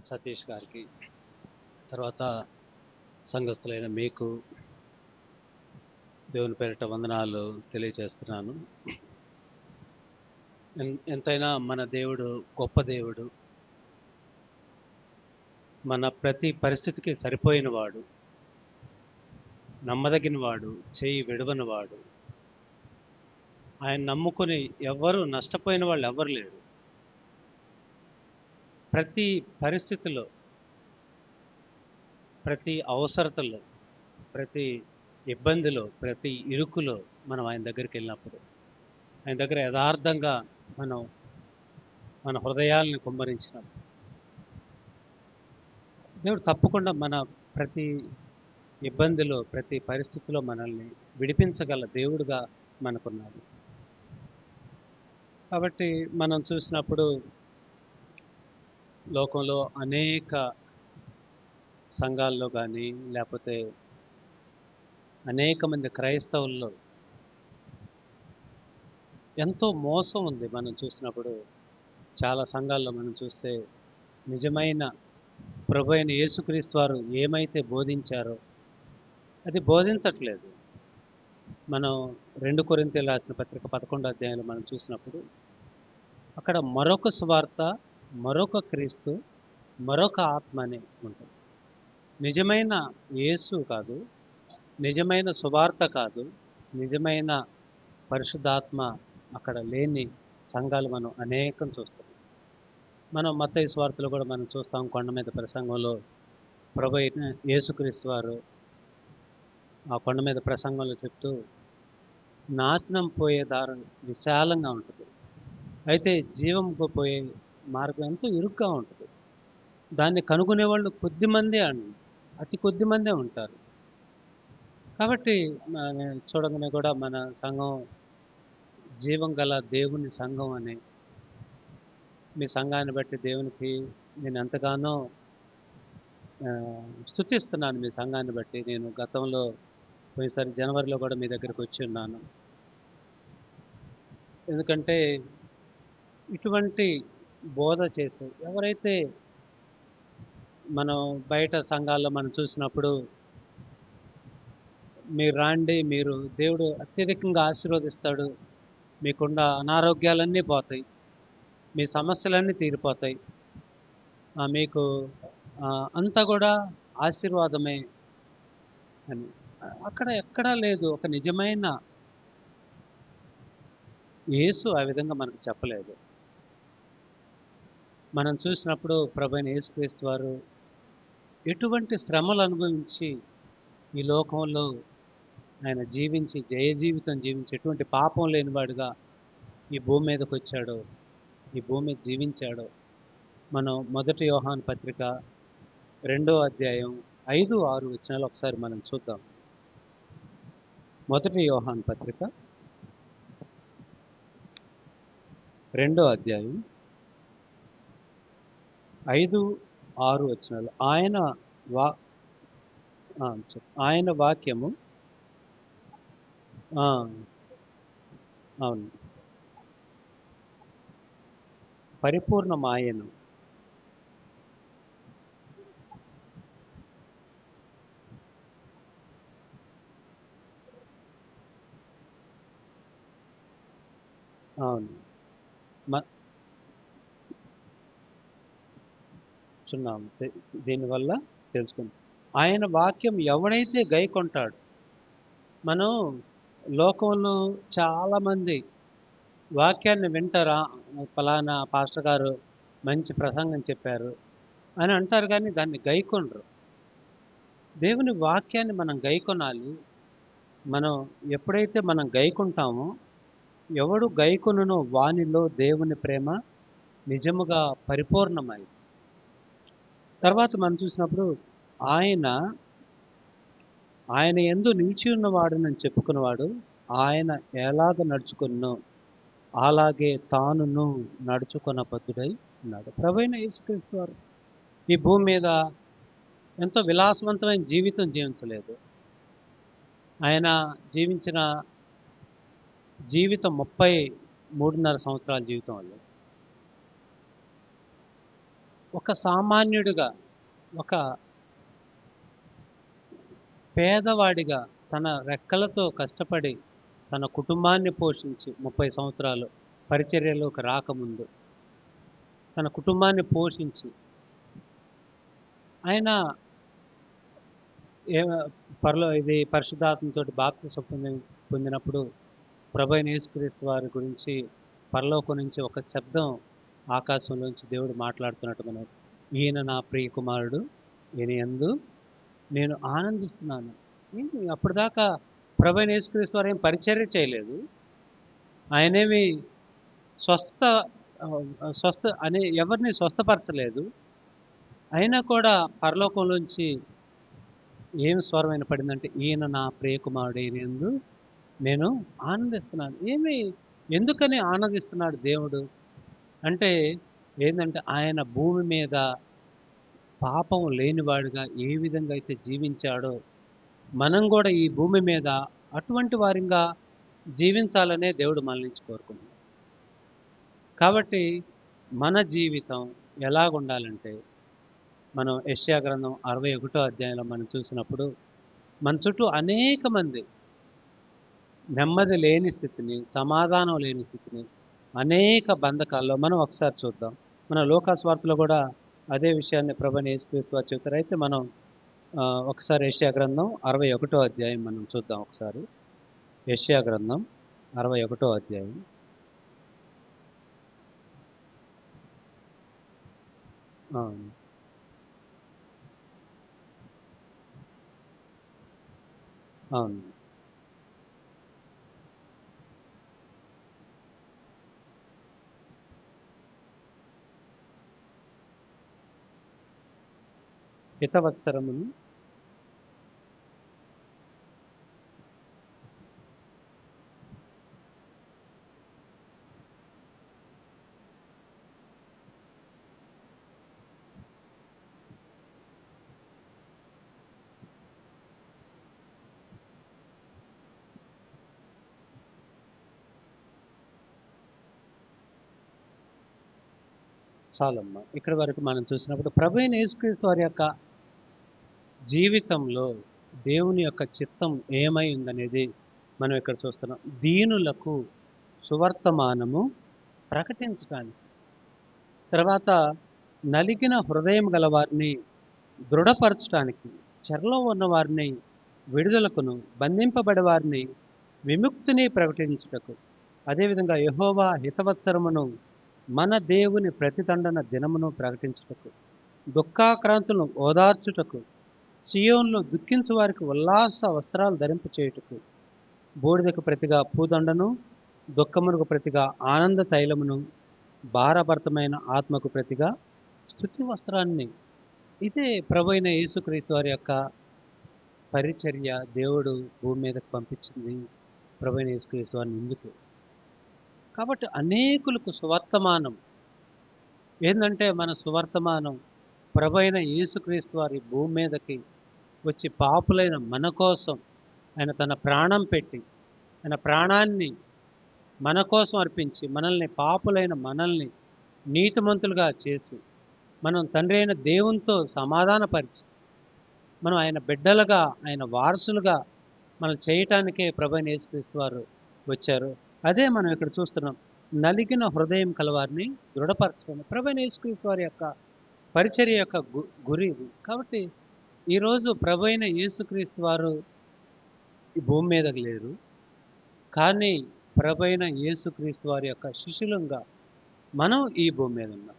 సతీష్ గారికి, తర్వాత సంఘస్థులైన మీకు దేవుని పేరిట వందనాలు తెలియజేస్తున్నాను. ఎంతైనా మన దేవుడు గొప్ప దేవుడు. మన ప్రతి పరిస్థితికి సరిపోయిన వాడు, నమ్మదగిన వాడు, చేయి విడవని వాడు. ఆయన నమ్ముకుని ఎవరు నష్టపోయిన వాళ్ళు ఎవరు లేరు. ప్రతి పరిస్థితిలో, ప్రతి అవసరతలో, ప్రతి ఇబ్బందిలో, ప్రతి ఇరుకులో మనం ఆయన దగ్గరికి వెళ్ళినప్పుడు, ఆయన దగ్గర యథార్థంగా మనం మన హృదయాలను కుమ్మరించినప్పుడు దేవుడు తప్పకుండా మన ప్రతి ఇబ్బందిలో, ప్రతి పరిస్థితిలో మనల్ని విడిపించగల దేవుడుగా మనకున్నాడు. కాబట్టి మనం చూసినప్పుడు లోకంలో అనేక సంఘాల్లో కానీ, లేకపోతే అనేక మంది క్రైస్తవుల్లో ఎంతో మోసం ఉంది. మనం చూసినప్పుడు చాలా సంఘాల్లో మనం చూస్తే నిజమైన ప్రభు అయిన యేసుక్రీస్తు వారు ఏమైతే బోధించారో అది బోధించట్లేదు. మనం 2 కొరింథీయులు రాసిన పత్రిక 11వ అధ్యాయంలో మనం చూసినప్పుడు అక్కడ మరొక సువార్త, మరొక క్రీస్తు, మరొక ఆత్మ అని ఉంటుంది. నిజమైన యేసు కాదు, నిజమైన సువార్త కాదు, నిజమైన పరిశుద్ధాత్మ అక్కడ లేని సంఘాలు మనం అనేకం చూస్తాం. మనం మత్తయి సువార్తలో కూడా మనం చూస్తాం. కొండ మీద ప్రసంగంలో ప్రభు అయిన యేసుక్రీస్తు వారు ఆ కొండ మీద ప్రసంగంలో చెప్తూ నాశనం పోయే దారి విశాలంగా ఉంటుంది, అయితే జీవంకు పోయే మార్గం ఎంతో ఇరుగ్గా ఉంటుంది. దాన్ని కనుగొనే వాళ్ళు కొద్దిమందే అండి, అతి కొద్ది మందే ఉంటారు. కాబట్టి నేను చూడగానే కూడా మన సంఘం జీవం గల దేవుని సంఘం అని, మీ సంఘాన్ని బట్టి దేవునికి నేను ఎంతగానో స్తుతిస్తున్నాను. మీ సంఘాన్ని బట్టి నేను గతంలో పోయినసారి జనవరిలో కూడా మీ దగ్గరికి వచ్చి ఉన్నాను. ఎందుకంటే ఇటువంటి బోధ చేసే ఎవరైతే మనం బయట సంఘాల్లో మనం చూసినప్పుడు మీరు రాండి, మీరు దేవుడు అత్యధికంగా ఆశీర్వదిస్తాడు, మీకున్న అనారోగ్యాలన్నీ పోతాయి, మీ సమస్యలన్నీ తీరిపోతాయి, మీకు అంతా కూడా ఆశీర్వాదమే అని అక్కడ ఎక్కడా లేదు. ఒక నిజమైన యేసు ఆ విధంగా మనకు చెప్పలేదు. మనం చూసినప్పుడు ప్రభువైన యేసుక్రీస్తు వారు ఎటువంటి శ్రమలు అనుభవించి ఈ లోకంలో ఆయన జీవించి జయ జీవితం జీవించి ఎటువంటి పాపం లేనివాడుగా ఈ భూమి మీదకి వచ్చాడో, ఈ భూమి మీద జీవించాడో మనం 1 యోహాను పత్రిక 2వ అధ్యాయం 5, 6 వచనాలు ఒకసారి మనం చూద్దాం. 1 యోహాను పత్రిక 2వ అధ్యాయం 5, 6 వచనాలు. ఆయన వాక్యము అవును, పరిపూర్ణమాయను. అవును, చున్నాము. దీనివల్ల తెలుసుకుంది ఆయన వాక్యం ఎవడైతే గైకొంటాడు. మనం లోకంలో చాలామంది వాక్యాన్ని వింటారా, ఫలానా పాస్టర్ గారు మంచి ప్రసంగం చెప్పారు అని అంటారు, కానీ దాన్ని గైకొనరు. దేవుని వాక్యాన్ని మనం గైకొనాలి. మనం ఎప్పుడైతే మనం గైకుంటామో, ఎవడు గైకొనునో వానిలో దేవుని ప్రేమ నిజముగా పరిపూర్ణమై. తర్వాత మనం చూసినప్పుడు ఆయన యందు నిలిచి ఉన్నవాడునని చెప్పుకున్నవాడు ఆయన ఎలాగ నడుచుకున్నో అలాగే తానును నడుచుకున్న బద్ధుడై ఉన్నాడు. ప్రభువైన యేసుక్రీస్తు వారు ఈ భూమి మీద ఎంతో విలాసవంతమైన జీవితం జీవించలేదు. ఆయన జీవించిన జీవితం 33.5 సంవత్సరాల జీవితం వల్ల ఒక సామాన్యుడిగా, ఒక పేదవాడిగా తన రెక్కలతో కష్టపడి తన కుటుంబాన్ని పోషించి 30 సంవత్సరాలు పరిచర్యలోకి రాకముందు తన కుటుంబాన్ని పోషించి ఆయన ఏ ఇది పరిశుద్ధాత్మతోటి బాప్తిసం పొందినప్పుడు ప్రభువైన యేసుక్రీస్తు వారి గురించి పరలోకం నుంచి ఒక శబ్దం ఆకాశంలోంచి దేవుడు మాట్లాడుతున్నట్టు మనం, ఈయన నా ప్రియ కుమారుడు, ఈయన యందు నేను ఆనందిస్తున్నాను. ఏంటి అప్పటిదాకా ప్రభువైన యేసుక్రీస్తు వారు ఏం పరిచర్య చేయలేదు. ఆయనేమి స్వస్థ స్వస్థ అని ఎవరిని స్వస్థపరచలేదు. అయినా కూడా పరలోకంలోంచి ఏం స్వరం వినపడిందంటే, ఈయన నా ప్రియకుమారుడు, ఈయన యందు నేను ఆనందిస్తున్నాను. ఎందుకని ఆనందిస్తున్నాడు దేవుడు అంటే, ఏందంటే ఆయన భూమి మీద పాపం లేనివాడుగా ఏ విధంగా అయితే జీవించాడో, మనం కూడా ఈ భూమి మీద అటువంటి వారిగా జీవించాలనే దేవుడు మన నుంచి కోరుకుంటున్నాడు. కాబట్టి మన జీవితం ఎలాగుండాలంటే, మనం యెషయా గ్రంథం 61వ అధ్యాయంలో మనం చూసినప్పుడు మన చుట్టూ అనేక మంది నెమ్మది లేని స్థితిని, సమాధానం లేని స్థితిని, అనేక బంధకాల్లో మనం ఒకసారి చూద్దాం. మన లోకాస్వార్తలో కూడా అదే విషయాన్ని ప్రభువైన యేసుక్రీస్తు వారు చెబుతారు. అయితే మనం ఒకసారి యెషయా గ్రంథం 61వ అధ్యాయం మనం చూద్దాం ఒకసారి. యెషయా గ్రంథం 61వ అధ్యాయం. అవును. అవును. హితవత్సరమును చాలమ్మా. ఇక్కడి వరకు మనం చూసినప్పుడు ప్రభువైన యేసుక్రీస్తు వారి యొక్క జీవితంలో దేవుని యొక్క చిత్తం ఏమై ఉందనేది మనం ఇక్కడ చూస్తున్నాం. దీనులకు సువర్తమానము ప్రకటించడానికి, తర్వాత నలిగిన హృదయం గల వారిని దృఢపరచడానికి, చెరలో ఉన్న వారిని విడుదలకును, బంధింపబడే వారిని విముక్తిని ప్రకటించుటకు, అదేవిధంగా యెహోవా హితవత్సరమును మన దేవుని ప్రతిదండన దినమును ప్రకటించుటకు, దుఃఖాక్రాంతులను ఓదార్చుటకు, సియోన్లో దుఃఖించు వారికి ఉల్లాస వస్త్రాలు ధరింప చేయుటకు, బూడిదకు ప్రతిగా పూదండను, దుఃఖమునకు ప్రతిగా ఆనంద తైలమును, భారభరితమైన ఆత్మకు ప్రతిగా స్తుతి వస్త్రాన్ని. ఇదే ప్రభువైన యేసుక్రీస్తు వారి యొక్క పరిచర్య. దేవుడు భూమి మీదకు పంపించింది ప్రభువైన యేసుక్రీస్తు వారిని ఎందుకు? కాబట్టి అనేకులకు సువర్తమానం ఏంటంటే, మన సువర్తమానం ప్రభువైన యేసుక్రీస్తు వారి భూమి మీదకి వచ్చి పాపులైన మన కోసం ఆయన తన ప్రాణం పెట్టి, ఆయన ప్రాణాన్ని మన కోసం అర్పించి, పాపులైన మనల్ని నీతిమంతులుగా చేసి, మనం తండ్రి అయిన దేవునితో సమాధానపరిచి, మనం ఆయన బిడ్డలుగా, ఆయన వారసులుగా మనం చేయటానికే ప్రభువైన యేసుక్రీస్తు వారు వచ్చారు. అదే మనం ఇక్కడ చూస్తున్నాం. నలిగిన హృదయం కలవారిని దృఢపరచడం ప్రభువైన యేసుక్రీస్తు వారి యొక్క పరిచర్య యొక్క గురి ఇది. కాబట్టి ఈరోజు ప్రభువైన యేసుక్రీస్తు వారు ఈ భూమి మీదకి లేరు, కానీ ప్రభువైన యేసుక్రీస్తు వారి యొక్క శిష్యులంగా మనం ఈ భూమి మీద ఉన్నాం.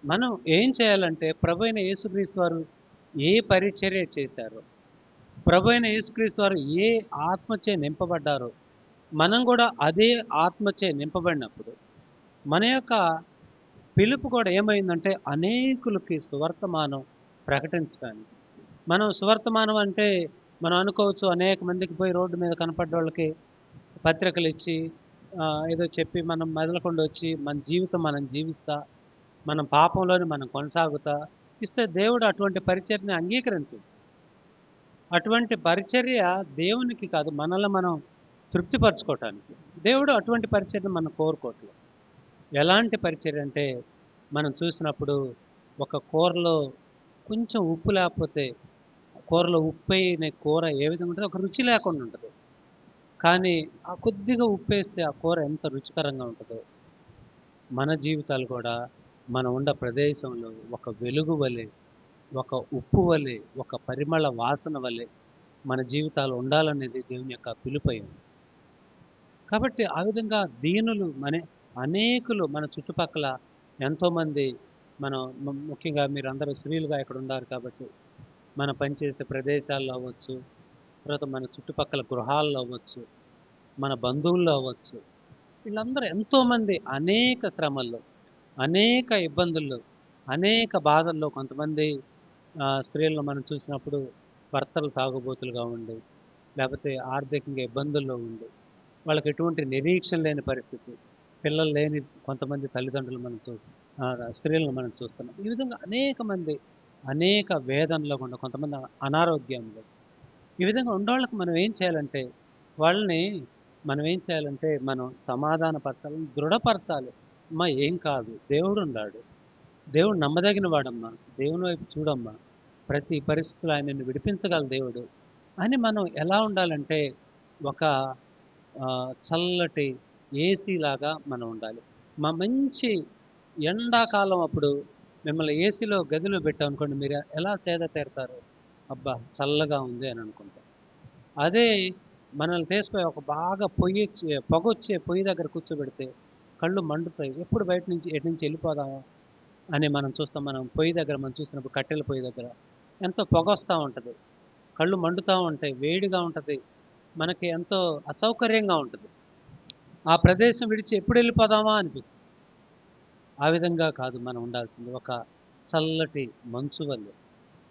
మనం ఏం చేయాలంటే, ప్రభువైన యేసుక్రీస్తు వారు ఏ పరిచర్య చేశారో, ప్రభువైన యేసుక్రీస్తు వారు ఏ ఆత్మచే నింపబడ్డారో, మనం కూడా అదే ఆత్మచే నింపబడినప్పుడు మన యొక్క పిలుపు కూడా ఏమైందంటే, అనేకులకి సువర్తమానం ప్రకటించడానికి. మనం సువర్తమానం అంటే మనం అనుకోవచ్చు, అనేక మందికి పోయి రోడ్డు మీద కనపడ్డ వాళ్ళకి పత్రికలు ఇచ్చి ఏదో చెప్పి మనం మెదలకుండా వచ్చి మన జీవితం మనం జీవిస్తా, మనం పాపంలోనే మనం కొనసాగుతా ఇస్తే దేవుడు అటువంటి పరిచర్యని అంగీకరించు. అటువంటి పరిచర్య దేవునికి కాదు, మనల్ని మనం తృప్తిపరచుకోవటానికి. దేవుడు అటువంటి పరిచర్యను మనం కోరుకోవట్లేదు. ఎలాంటి పరిచర్య అంటే, మనం చూసినప్పుడు ఒక కూరలో కొంచెం ఉప్పు లేకపోతే కూరలో ఉప్పైన కూర ఏ విధంగా ఉంటదో ఒక రుచి లేకుండా ఉంటది. కానీ ఆ కొద్దిగా ఉప్పేస్తే ఆ కూర ఎంత రుచికరంగా ఉంటదో, మన జీవితాలు కూడా మనం ఉన్న ప్రదేశంలో ఒక వెలుగు వలె, ఒక ఉప్పు వలె, ఒక పరిమళ వాసన వలె మన జీవితాలు ఉండాలనేది దేవుని యొక్క పిలుపై ఉంది. కాబట్టి ఆ విధంగా దీనులు అనేకులు మన చుట్టుపక్కల ఎంతోమంది మనం ముఖ్యంగా మీరందరూ స్త్రీలుగా ఇక్కడ ఉన్నారు కాబట్టి, మనం పనిచేసే ప్రదేశాల్లో అవ్వచ్చు, తర్వాత మన చుట్టుపక్కల గృహాల్లో అవ్వచ్చు, మన బంధువుల్లో అవ్వచ్చు, వీళ్ళందరూ ఎంతోమంది అనేక శ్రమల్లో, అనేక ఇబ్బందుల్లో, అనేక బాధల్లో కొంతమంది స్త్రీలను మనం చూసినప్పుడు భర్తలు తాగుబోతులుగా ఉండి, లేకపోతే ఆర్థికంగా ఇబ్బందుల్లో ఉండి, వాళ్ళకి ఎటువంటి నిరీక్షణ లేని పరిస్థితి, పిల్లలు లేని కొంతమంది తల్లిదండ్రులు స్త్రీలను మనం చూస్తున్నాం. ఈ విధంగా అనేక మంది అనేక వేదనలో గుండా కొంతమంది అనారోగ్యంలో ఈ విధంగా ఉన్నోళ్ళకి మనం ఏం చేయాలంటే, వాళ్ళని మనం ఏం చేయాలంటే, మనం సమాధానపరచాలి, దృఢపరచాలి. అమ్మా ఏం కాదు, దేవుడున్నాడు. దేవుడు నమ్మదగిన వాడమ్మా. దేవుని వైపు చూడమ్మా. ప్రతి పరిస్థితిలో ఆయన నిన్ను విడిపించగల దేవుడు. అని మనం ఎలా ఉండాలంటే, ఒక చల్లటి ఏసీలాగా మనం ఉండాలి. మంచి ఎండాకాలం అప్పుడు మిమ్మల్ని ఏసీలో గదిలో పెట్టామనుకోండి, మీరు ఎలా సేద తీరతారు? అబ్బా! చల్లగా ఉంది అని అనుకుంటాం. అదే మనల్ని తీసిపోయి ఒక బాగా పొగొచ్చే పొయ్యి దగ్గర కూర్చోబెడితే కళ్ళు మండుతాయి. ఎప్పుడు బయట నుంచి ఎటు నుంచి వెళ్ళిపోదామా అని మనం చూస్తాం. మనం పొయ్యి దగ్గర మనం చూసినప్పుడు కట్టెల పొయ్యి దగ్గర ఎంతో పొగొస్తా ఉంటది. కళ్ళు మండుతా ఉంటాయి. వేడిగా ఉంటది. మనకి ఎంతో అసౌకర్యంగా ఉంటది. ఆ ప్రదేశం విడిచి ఎప్పుడు వెళ్ళిపోదామా అనిపిస్తుంది. ఆ విధంగా కాదు మనం ఉండాల్సింది. ఒక చల్లటి మంచు వలె.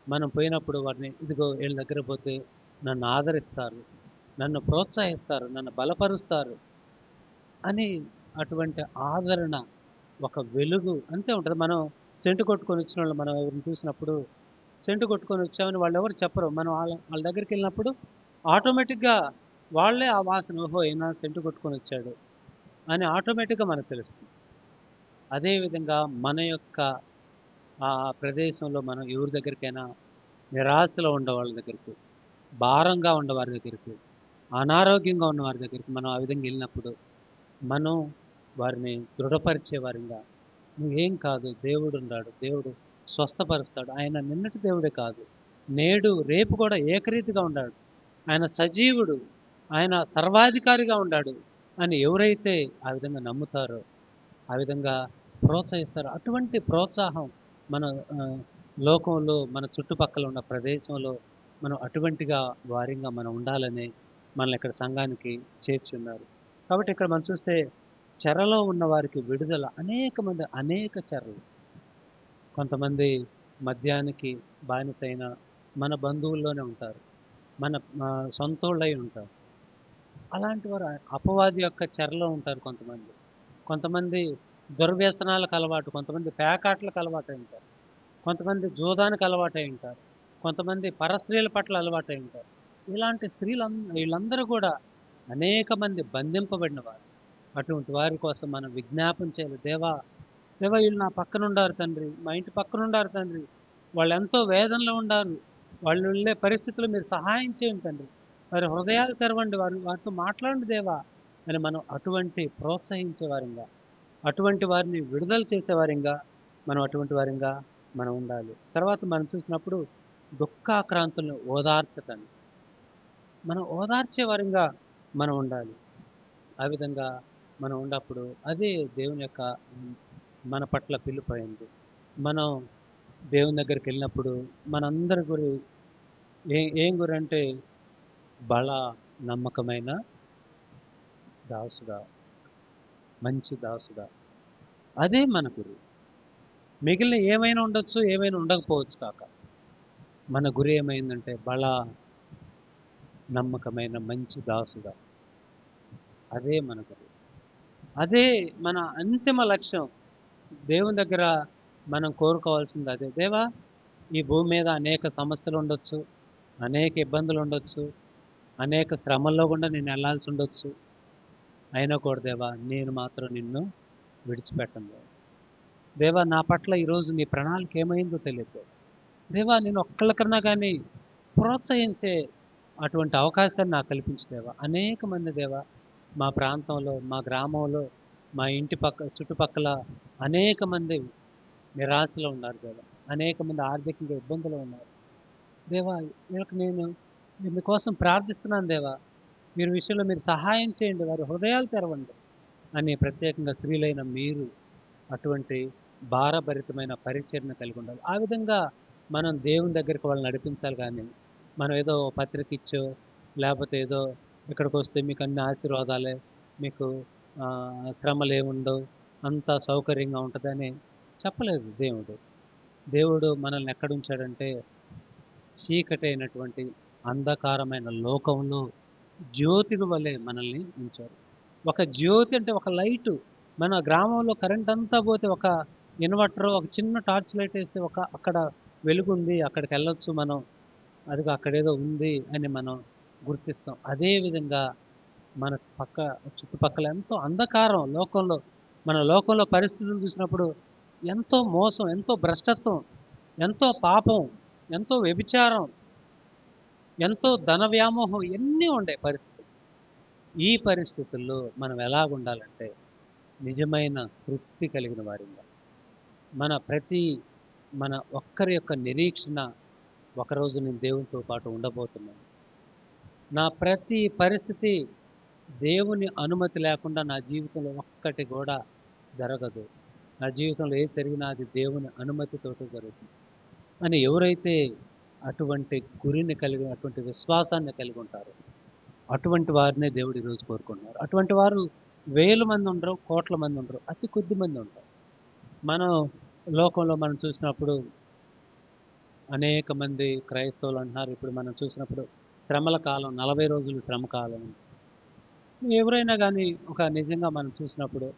మనం పోయినప్పుడు వారిని ఇదిగో వీళ్ళ దగ్గర పోతే నన్ను ఆదరిస్తారు, నన్ను ప్రోత్సహిస్తారు, నన్ను బలపరుస్తారు అని అటువంటి ఆదరణ, ఒక వెలుగు అంతే ఉంటది. మనం సెంటు కొట్టుకొని వచ్చినోళ్ళు మనం ఎవరిని చూసినప్పుడు, సెంటు కొట్టుకొని వచ్చామని వాళ్ళెవరు చెప్పరు. మనం వాళ్ళ దగ్గరికెళ్ళినప్పుడు ఆటోమేటిక్‌గా వాళ్ళే ఆ వాసన ఓహో! ఈయన సెంటు కొట్టుకొని వచ్చాడు అని ఆటోమేటిక్‌గా మనకు తెలుస్తుంది. అదేవిధంగా మన యొక్క ప్రదేశంలో మనం ఎవరి దగ్గరికైనా నిరాశలో ఉండేవాళ్ళ దగ్గరికి, భారంగా ఉన్నవారి దగ్గరికి, అనారోగ్యంగా ఉన్నవారి దగ్గరికి మనం ఆ విధంగా వెళ్ళినప్పుడు, మనం వారిని దృఢపరిచే వారిగా, నువ్వేం కాదు, దేవుడున్నాడు, దేవుడు స్వస్థపరుస్తాడు. ఆయన నిన్నటి దేవుడే కాదు, నేడు రేపు కూడా ఏకరీతిగా ఉన్నాడు. ఆయన సజీవుడు, ఆయన సర్వాధికారిగా ఉన్నాడు అని ఎవరైతే ఆ విధంగా నమ్ముతారో, ఆ విధంగా ప్రోత్సహిస్తారో, అటువంటి ప్రోత్సాహం మన లోకంలో, మన చుట్టుపక్కల ఉన్న ప్రదేశంలో మనం అటువంటిగా వారిగా మనం ఉండాలని మనల్ని ఇక్కడ సంఘానికి చేర్చున్నారు. కాబట్టి ఇక్కడ మనం చూస్తే చెరలో ఉన్న వారికి విడుదల, అనేక మంది అనేక చెరలు. కొంతమంది మద్యానికి బానిసైన మన బంధువుల్లోనే ఉంటారు. మన సొంతోళ్ళై ఉంటారు. అలాంటి వారు అపవాది యొక్క చెరలో ఉంటారు కొంతమంది. కొంతమంది దుర్వ్యసనాలకు అలవాటు, కొంతమంది పేకాట్లకు అలవాటై ఉంటారు. కొంతమంది జూదానికి అలవాటై ఉంటారు. కొంతమంది పరస్త్రీల పట్ల అలవాటై ఉంటారు. ఇలాంటి వీళ్ళందరూ కూడా అనేక మంది బంధింపబడిన వారు. అటువంటి వారి కోసం మనం విజ్ఞాపన చేయాలి. దేవా, దేవా వీళ్ళు నా పక్కనుండారు తండ్రి. మా ఇంటి పక్కనుండారు తండ్రి. వాళ్ళెంతో వేదనలో ఉండారు. వాళ్ళు వెళ్ళే పరిస్థితుల్లో మీరు సహాయం చేయండి తండ్రి. వారి హృదయాలు తెరవండి. వారితో మాట్లాడండి దేవా అని మనం అటువంటి ప్రోత్సహించే వారిగా, అటువంటి వారిని విడుదల చేసేవారిగా, మనం అటువంటి వారిగా మనం ఉండాలి. తర్వాత మనం చూసినప్పుడు దుఃఖాక్రాంతులను ఓదార్చటాన్ని, మనం ఓదార్చే వారిగా మనం ఉండాలి. ఆ విధంగా మనం ఉన్నప్పుడు అదే దేవుని యొక్క మన పట్ల పిలుపైంది. మనం దేవుని దగ్గరికి వెళ్ళినప్పుడు మనందరి గురి ఏం గురంటే బల నమ్మకమైన దాసుడా, మంచి దాసుడా, అదే మన గురి. మిగిలిన ఏమైనా ఉండొచ్చు, ఏమైనా ఉండకపోవచ్చు కాక. మన గురి ఏమైందంటే బల నమ్మకమైన మంచి దాసుడా, అదే మన గురి. అదే మన అంతిమ లక్ష్యం. దేవుని దగ్గర మనం కోరుకోవాల్సింది అదే. దేవా, ఈ భూమి మీద అనేక సమస్యలు ఉండొచ్చు, అనేక ఇబ్బందులు ఉండొచ్చు, అనేక శ్రమల్లో గుండా నేను వెళ్ళాల్సి ఉండొచ్చు. అయినా కూడా దేవా, నేను మాత్రం నిన్ను విడిచిపెట్టను. దేవా నా పట్ల ఈరోజు నీ ప్రణాళిక ఏమైందో తెలియదు. దేవా నేను ఒక్కళ్ళకన్నా కానీ ప్రోత్సహించే అటువంటి అవకాశాన్ని నాకు కల్పించు దేవా. అనేక మంది దేవా మా ప్రాంతంలో, మా గ్రామంలో, మా ఇంటి చుట్టుపక్కల అనేక మంది నిరాశలో ఉన్నారు దేవా. అనేక మంది ఆర్థికంగా ఇబ్బందులు ఉన్నారు. దేవా వీళ్ళకి నేను మీకోసం ప్రార్థిస్తున్నాను దేవా. మీరు విషయంలో మీరు సహాయం చేయండి. వారి హృదయాలు తెరవండి అని ప్రత్యేకంగా స్త్రీలైన మీరు అటువంటి భారభరితమైన పరిచర్ను కలిగి ఉండాలి. ఆ విధంగా మనం దేవుని దగ్గరికి వాళ్ళని నడిపించాలి కానీ, మనం ఏదో పత్రిక ఇచ్చో, లేకపోతే ఏదో ఇక్కడికి వస్తే మీకు అన్ని ఆశీర్వాదాలే, మీకు శ్రమలు ఏముండవు, అంతా సౌకర్యంగా ఉంటుందని చెప్పలేదు దేవుడు. దేవుడు మనల్ని ఎక్కడుంచాడంటే చీకటైనటువంటి అంధకారమైన లోకంలో జ్యోతిని వలె మనల్ని ఉంచారు. ఒక జ్యోతి అంటే ఒక లైటు. మన గ్రామంలో కరెంట్ అంతా పోతే ఒక ఇన్వర్టర్, ఒక చిన్న టార్చ్ లైట్ వేస్తే అక్కడ వెలుగుంది, అక్కడికి వెళ్ళొచ్చు మనం. అదిగో అక్కడేదో ఉంది అని మనం గుర్తిస్తాం. అదేవిధంగా మన చుట్టుపక్కల ఎంతో అంధకారం లోకంలో, మన లోకంలో పరిస్థితులు చూసినప్పుడు ఎంతో మోసం, ఎంతో భ్రష్టత్వం, ఎంతో పాపం, ఎంతో వ్యభిచారం, ఎంతో ధన వ్యామోహం ఎన్నీ ఉండే పరిస్థితులు. ఈ పరిస్థితుల్లో మనం ఎలాగుండాలంటే నిజమైన తృప్తి కలిగిన వారిగా, మన ఒక్కరి యొక్క నిరీక్షణ ఒకరోజు నేను దేవునితో పాటు ఉండబోతున్నాను. నా ప్రతి పరిస్థితి దేవుని అనుమతి లేకుండా నా జీవితంలో ఒక్కటి కూడా జరగదు. నా జీవితంలో ఏది జరిగినా అది దేవుని అనుమతితోటి జరుగుతుంది అని ఎవరైతే అటువంటి గురిని కలిగి, అటువంటి విశ్వాసాన్ని కలిగి ఉంటారో అటువంటి వారినే దేవుడు ఈరోజు కోరుకుంటున్నారు. అటువంటి వారు వేల మంది ఉండరు, కోట్ల మంది ఉండరు, అతి కొద్ది మంది ఉంటారు. మనం లోకంలో మనం చూసినప్పుడు అనేక మంది క్రైస్తవులు అంటున్నారు, ఇప్పుడు మనం చూసినప్పుడు శ్రమల కాలం, 40 రోజులు శ్రమ కాలం. ఎవరైనా కానీ నిజంగా మనం చూసినప్పుడు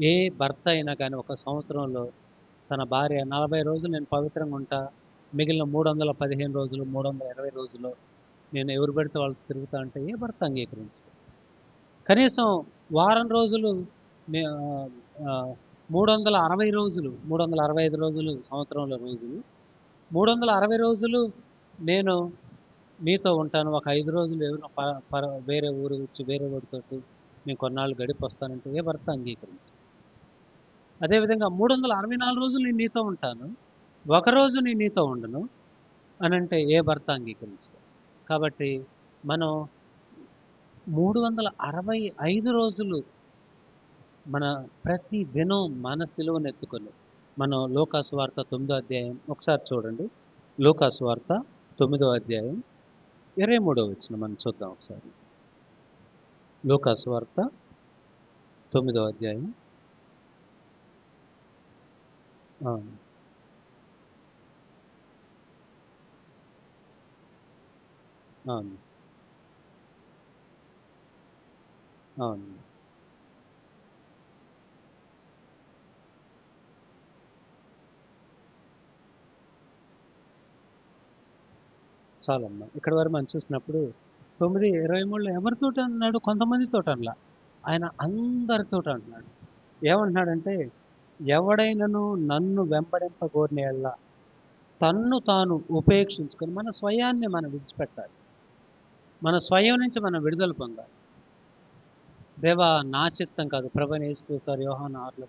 ఏ భర్త అయినా కానీ ఒక సంవత్సరంలో తన భార్య 40 రోజులు నేను పవిత్రంగా ఉంటా, మిగిలిన 315 రోజులు, 320 రోజులు నేను ఎవరు పెడితే వాళ్ళకి తిరుగుతా అంటే ఏ భర్త అంగీకరించు. కనీసం వారం రోజులు 360 రోజులు, 365 రోజులు సంవత్సరంలో రోజులు, 360 రోజులు నేను నీతో ఉంటాను. ఒక 5 రోజులు ఎవరు వేరే ఊరు వచ్చి వేరే ఊరితోటి నేను కొన్నాళ్ళు గడిపి వస్తానంటే ఏ భర్త అంగీకరించు. అదేవిధంగా 364 రోజులు నేను నీతో ఉంటాను, ఒకరోజు నేను నీతో ఉండను అని అంటే ఏ భర్త అంగీకరించు. కాబట్టి మనం 365 రోజులు మన ప్రతి దినం మన సిలువను ఎత్తుకొని మనం లూకాసు వార్త 9వ అధ్యాయం ఒకసారి చూడండి. లూకాసు వార్త 9వ అధ్యాయం 23వ వచనం మనం చూద్దాం ఒకసారి. లూకాసు వార్త 9వ అధ్యాయం అవును, అవును. చాలమ్మా. ఇక్కడ వరకు మనం చూసినప్పుడు 9:23లో ఎవరితోటి అన్నాడు? కొంతమందితో అనలా. ఆయన అందరితో అంటున్నాడు. ఏమంటున్నాడంటే, ఎవడైనను నన్ను వెంబడింపగోరిన యెడల తన్ను తాను ఉపేక్షించుకొని మన స్వయాన్ని మనం విడిచిపెట్టాలి. మన స్వయం నుంచి మనం విడుదల పొందాలి. దేవా నా చిత్తం కాదు, ప్రభువైన యేసుక్రీస్తు యోహాను 6లో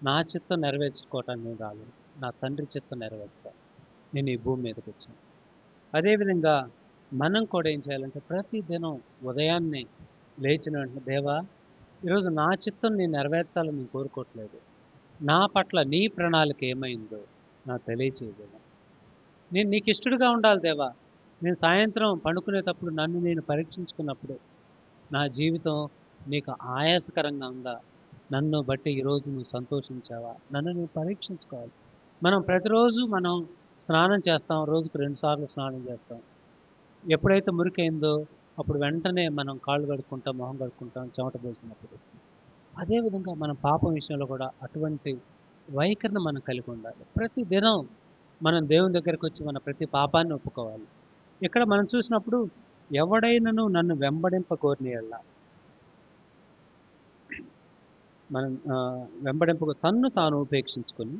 నా చిత్తం నెరవేర్చుకోవటానికి నేను రాలేదు, నా తండ్రి చిత్తం నెరవేర్చుకోవాలి నేను ఈ భూమి మీదకి వచ్చాను. అదేవిధంగా మనం కూడా ఏం చేయాలంటే ప్రతి దినం ఉదయాన్నే లేచిన వెంటనే, దేవా ఈరోజు నా చిత్తం నేను నెరవేర్చాలని నేను కోరుకోవట్లేదు, నా పట్ల నీ ప్రణాళిక ఏమైందో నాకు తెలియచేయదేవా. నేను నీకు ఇష్టడుగా ఉండాలి దేవా. నేను సాయంత్రం పండుకునేటప్పుడు నన్ను నేను పరీక్షించుకున్నప్పుడు నా జీవితం నీకు ఆయాసకరంగా ఉందా, నన్ను బట్టి ఈరోజు నువ్వు సంతోషించావా, నన్ను నేను పరీక్షించుకోవాలి. మనం ప్రతిరోజు మనం స్నానం చేస్తాం, రోజుకు 2 సార్లు స్నానం చేస్తాం. ఎప్పుడైతే మురికైందో అప్పుడు వెంటనే మనం కాళ్ళు కడుక్కుంటాం, మొహం కడుక్కుంటాం చెమట పోసినప్పుడు. అదేవిధంగా మనం పాపం విషయంలో కూడా అటువంటి వైఖరిని మనం కలిగి ఉండాలి. ప్రతి దినం మనం దేవుని దగ్గరికి వచ్చి మన ప్రతి పాపాన్ని ఒప్పుకోవాలి. ఇక్కడ మనం చూసినప్పుడు ఎవడైనను నన్ను వెంబడింప కోరిన యెడల మనం తన్ను తాను ఉపేక్షించుకొని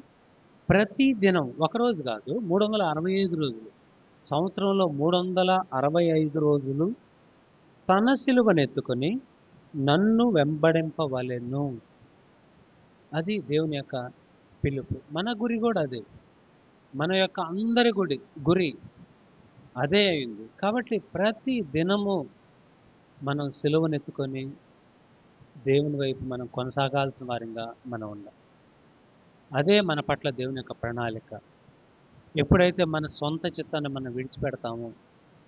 ప్రతి దినం ఒకరోజు కాదు 365 రోజులు, సంవత్సరంలో 365 రోజులు తన సిలువనెత్తుకొని నన్ను వెంబడింపవలెను. అది దేవుని యొక్క పిలుపు. మన గురి కూడా అదే. మన యొక్క అందరి గురి అదే అయింది. కాబట్టి ప్రతి దినము మనం సిలువనెత్తుకొని దేవుని వైపు మనం కొనసాగాల్సిన వారిగా మనం ఉండాలి. అదే మన పట్ల దేవుని యొక్క ప్రణాళిక. ఎప్పుడైతే మన సొంత చిత్తాన్ని మనం విడిచిపెడతామో,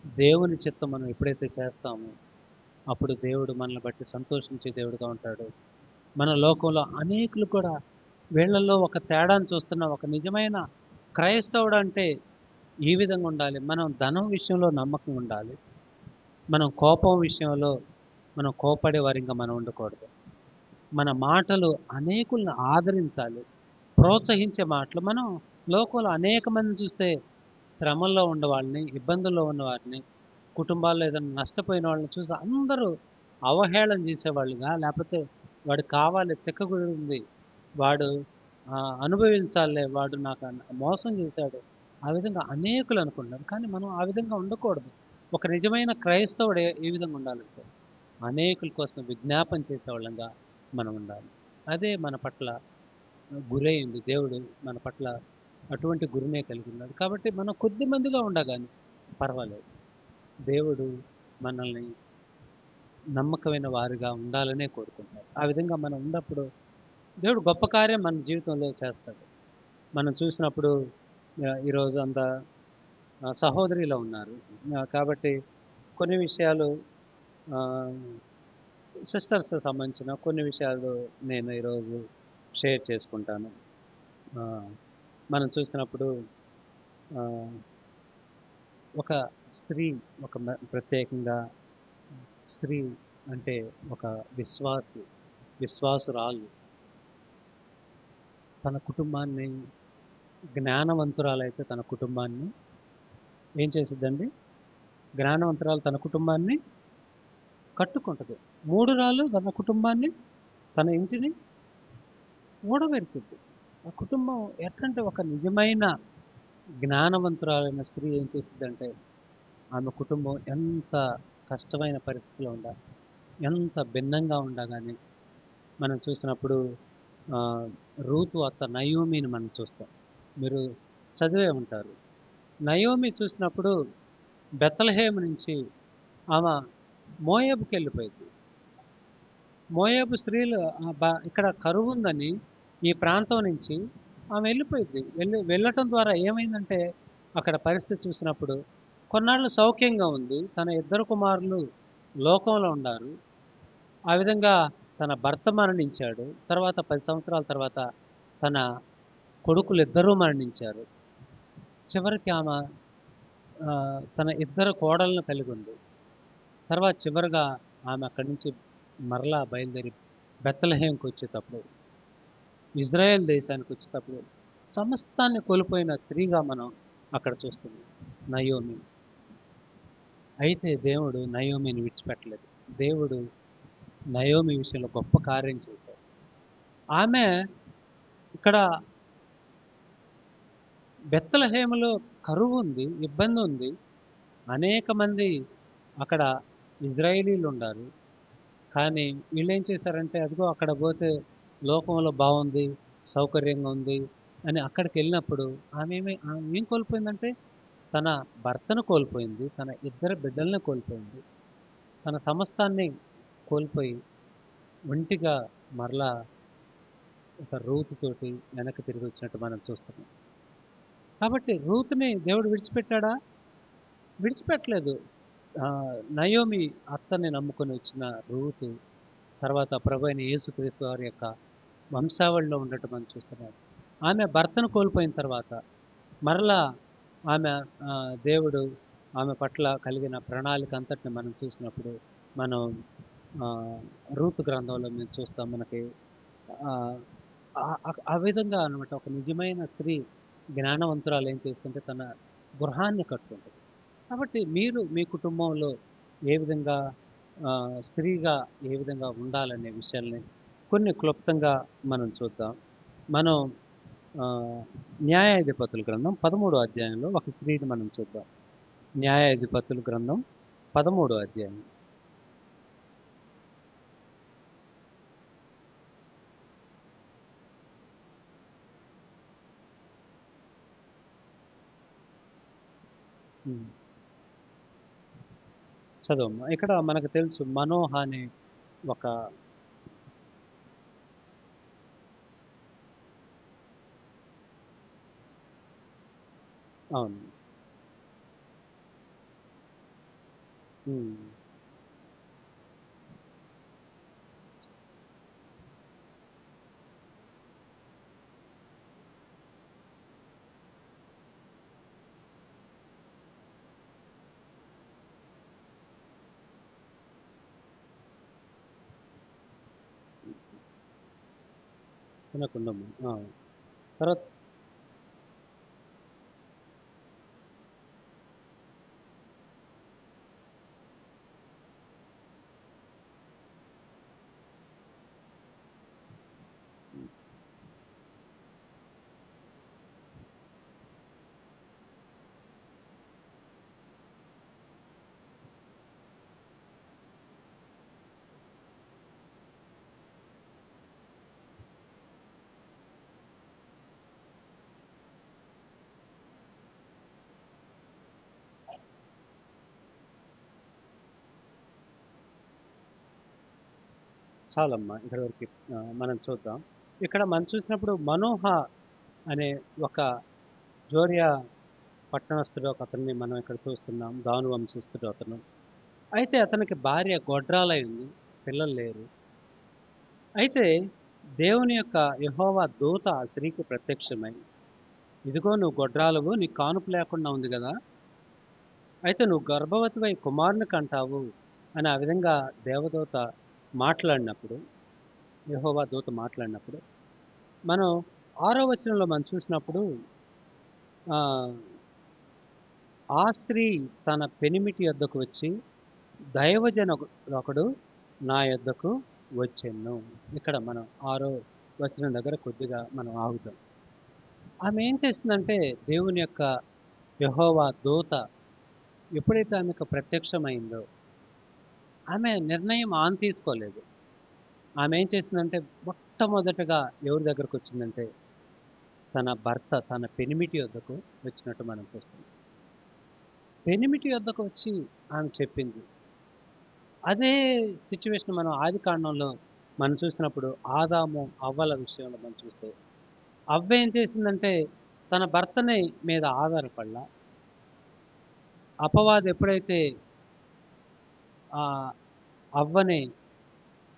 దేవుని చిత్తం మనం ఎప్పుడైతే చేస్తామో, అప్పుడు దేవుడు మనల్ని బట్టి సంతోషించే దేవుడుగా ఉంటాడు. మన లోకంలో అనేకులు కూడా వీళ్ళల్లో ఒక తేడాను చూస్తున్న ఒక నిజమైన క్రైస్తవుడు అంటే ఈ విధంగా ఉండాలి. మనం ధనం విషయంలో నమ్మకం ఉండాలి. మనం కోపం విషయంలో మనం కోపడే వారిగా మనం ఉండకూడదు. మన మాటలు అనేకులను ఆదరించాలి. ప్రోత్సహించే మాటలు. మనం లోకంలో అనేక మందిని చూస్తే శ్రమల్లో ఉన్నవాళ్ళని, ఇబ్బందుల్లో ఉన్నవారిని, కుటుంబాల్లో ఏదైనా నష్టపోయిన వాళ్ళని చూస్తే అందరూ అవహేళన చేసేవాళ్ళుగా, లేకపోతే వాడు కావాలి తిక్కగుంది, వాడు అనుభవించాలే, వాడు నాకు మోసం చేశాడు, ఆ విధంగా అనేకులు అనుకుంటున్నారు. కానీ మనం ఆ విధంగా ఉండకూడదు. ఒక నిజమైన క్రైస్తవుడు ఏ విధంగా ఉండాలంటే అనేకుల కోసం విజ్ఞాపన చేసేవాళ్ళంగా మనం ఉండాలి. అదే మన పట్ల గురైంది. దేవుడు మన పట్ల అటువంటి గురినే కలిగి ఉన్నాడు. కాబట్టి మనం కొద్ది మందిగా ఉండగానే పర్వాలేదు. దేవుడు మనల్ని నమ్మకమైన వారిగా ఉండాలనే కోరుకుంటారు. ఆ విధంగా మనం ఉన్నప్పుడు దేవుడు గొప్ప కార్యం మన జీవితంలో చేస్తాడు. మనం చూసినప్పుడు ఈరోజు అంత సహోదరిలో ఉన్నారు. కాబట్టి కొన్ని విషయాలు సిస్టర్స్ సంబంధించిన కొన్ని విషయాలు నేను ఈరోజు షేర్ చేసుకుంటాను. మనం చూసినప్పుడు ఒక స్త్రీ, ఒక ప్రత్యేకంగా స్త్రీ అంటే ఒక విశ్వాసురాలు తన కుటుంబాన్ని, జ్ఞానవంతురాలైతే తన కుటుంబాన్ని ఏం చేసిద్దండి? జ్ఞానవంతురాలు తన కుటుంబాన్ని కట్టుకుంటుంది. మూఢురాలు తన కుటుంబాన్ని, తన ఇంటిని ఊడబెరుకుద్ది. ఆ కుటుంబం ఎట్లంటే ఒక నిజమైన జ్ఞానవంతురాలైన స్త్రీ ఏం చేసిద్దంటే ఆమె కుటుంబం ఎంత కష్టమైన పరిస్థితిలో ఉండాలి, ఎంత భిన్నంగా ఉండగానే మనం చూసినప్పుడు రూతు అత్త నయోమిని మనం చూస్తాం. మీరు చదివే ఉంటారు. నయోమి చూసినప్పుడు బెత్లెహేము నుంచి ఆమె మోయాబుకి వెళ్ళిపోయింది. మోయాబు స్త్రీలు ఇక్కడ కరువు ఉందని ఈ ప్రాంతం నుంచి ఆమె వెళ్ళిపోయింది. వెళ్ళటం ద్వారా ఏమైందంటే అక్కడ పరిస్థితి చూసినప్పుడు కొన్నాళ్ళు సౌఖ్యంగా ఉంది. తన 2 కుమారులు లోకంలో ఉన్నారు. ఆ విధంగా తన భర్త మరణించాడు. తర్వాత 10 సంవత్సరాల తర్వాత తన కొడుకులు ఇద్దరూ మరణించారు. చివరికి ఆమె తన 2 కోడళ్ళను కలిగి ఉంది. తర్వాత చివరిగా ఆమె అక్కడి నుంచి మరలా బయలుదేరి బెత్లెహేంకి వచ్చేటప్పుడు, ఇజ్రాయెల్ దేశానికి వచ్చేటప్పుడు సమస్తాన్ని కోల్పోయిన స్త్రీగా మనం అక్కడ చూస్తున్నాం నయోమి. అయితే దేవుడు నయోమిని విడిచిపెట్టలేదు. దేవుడు నయోమి విషయంలో గొప్ప కార్యం చేశాడు. ఆమె ఇక్కడ బెత్లెహేములో కరువు ఉంది, ఇబ్బంది ఉంది. అనేక మంది అక్కడ ఇజ్రాయేలీలు ఉన్నారు. కానీ వీళ్ళేం చేశారంటే అదిగో అక్కడ పోతే లోకంలో బాగుంది, సౌకర్యంగా ఉంది అని అక్కడికి వెళ్ళినప్పుడు ఆమె ఏం కోల్పోయిందంటే తన భర్తను కోల్పోయింది, తన 2 బిడ్డలను కోల్పోయింది, తన సమస్తాన్ని కోల్పోయి ఒంటిగా మరలా ఒక రూతుతోటి వెనక్కి తిరిగి వచ్చినట్టు మనం చూస్తున్నాం. కాబట్టి రూతుని దేవుడు విడిచిపెట్టాడా? విడిచిపెట్టలేదు. నయోమి అత్తని నమ్ముకొని వచ్చిన రూతు తర్వాత ప్రభువైన యేసుక్రీస్తు వారి యొక్క వంశావళిలో ఉండటం మనం చూస్తున్నాం. ఆమె భర్తను కోల్పోయిన తర్వాత మరలా ఆమె దేవుడు ఆమె పట్ల కలిగిన ప్రణాళిక అంతటిని మనం చూసినప్పుడు మనం రూతు గ్రంథంలో మేము చూస్తాం. మనకి ఆ విధంగా అనమాట ఒక నిజమైన స్త్రీ జ్ఞానవంతురాలు ఏం చేస్తుంటే తన గృహాన్ని కట్టుకుంటుంది. కాబట్టి మీరు మీ కుటుంబంలో ఏ విధంగా స్త్రీగా ఏ విధంగా ఉండాలనే విషయాల్ని కొన్ని క్లుప్తంగా మనం చూద్దాం. మనం న్యాయాధిపతుల గ్రంథం 13 అధ్యాయంలో ఒక స్త్రీని మనం చూద్దాం. న్యాయాధిపతుల గ్రంథం 13 అధ్యాయం. హ్మ్. చదవమ్మా. ఇక్కడ మనకు తెలుసు మనోహ అనే ఒక అవును. హ్మ్. వినకుండాము. ఆ! తర్వాత చాలమ్మా. ఇక్కడి వరకి మనం చూద్దాం. ఇక్కడ మనం చూసినప్పుడు మనోహ అనే ఒక జోరియా పట్టణస్థుడు ఒకతన్ని మనం ఇక్కడ చూస్తున్నాం. దాను వంశస్థుడు అతను. అయితే అతనికి భార్య గొడ్రాలై ఉంది. పిల్లలు లేరు. అయితే దేవుని యొక్క యెహోవా దూత ఆ స్త్రీకి ప్రత్యక్షమై, "ఇదిగో నువ్వు గొడ్రాలువు, నీకు కానుపు లేకుండా ఉంది గదా! అయితే నువ్వు గర్భవతివై కుమారుని కంటావు" అని ఆ విధంగా దేవదూత మాట్లాడినప్పుడు, యెహోవా దూత మాట్లాడినప్పుడు, మనం 6 వచనంలో మనం చూసినప్పుడు ఆహ్, ఆ స్త్రీ తన పెనిమిటి యొద్దకు వచ్చి, దైవజనొకడు నా యొద్దకు వచ్చెను. ఇక్కడ మనం 6 వచనం దగ్గర కొద్దిగా మనం ఆగుదాం. ఆమె ఏం చేసిందంటే, దేవుని యొక్క యెహోవా దూత ఎప్పుడైతే ఆమెకు ప్రత్యక్షమైందో, ఆమె నిర్ణయం తీసుకోలేదు. ఆమె ఏం చేసిందంటే, మొట్టమొదటగా ఎవరి దగ్గరకొచ్చిందంటే, తన భర్త, తన పెనిమిటి యొద్దకు వచ్చినట్టు మనం చూస్తున్నాం. పెనిమిటి యొద్దకు వచ్చి ఆమె చెప్పింది. అదే సిట్యుయేషన్ మనం ఆదికాండంలో మనం చూసినప్పుడు ఆదాము, అవ్వల విషయంలో మనం చూస్తే, అవ్వ ఏం చేసిందంటే, తన భర్తని మీద ఆధారపడలా. అపవాది ఎప్పుడైతే ఆహ్, అవ్వని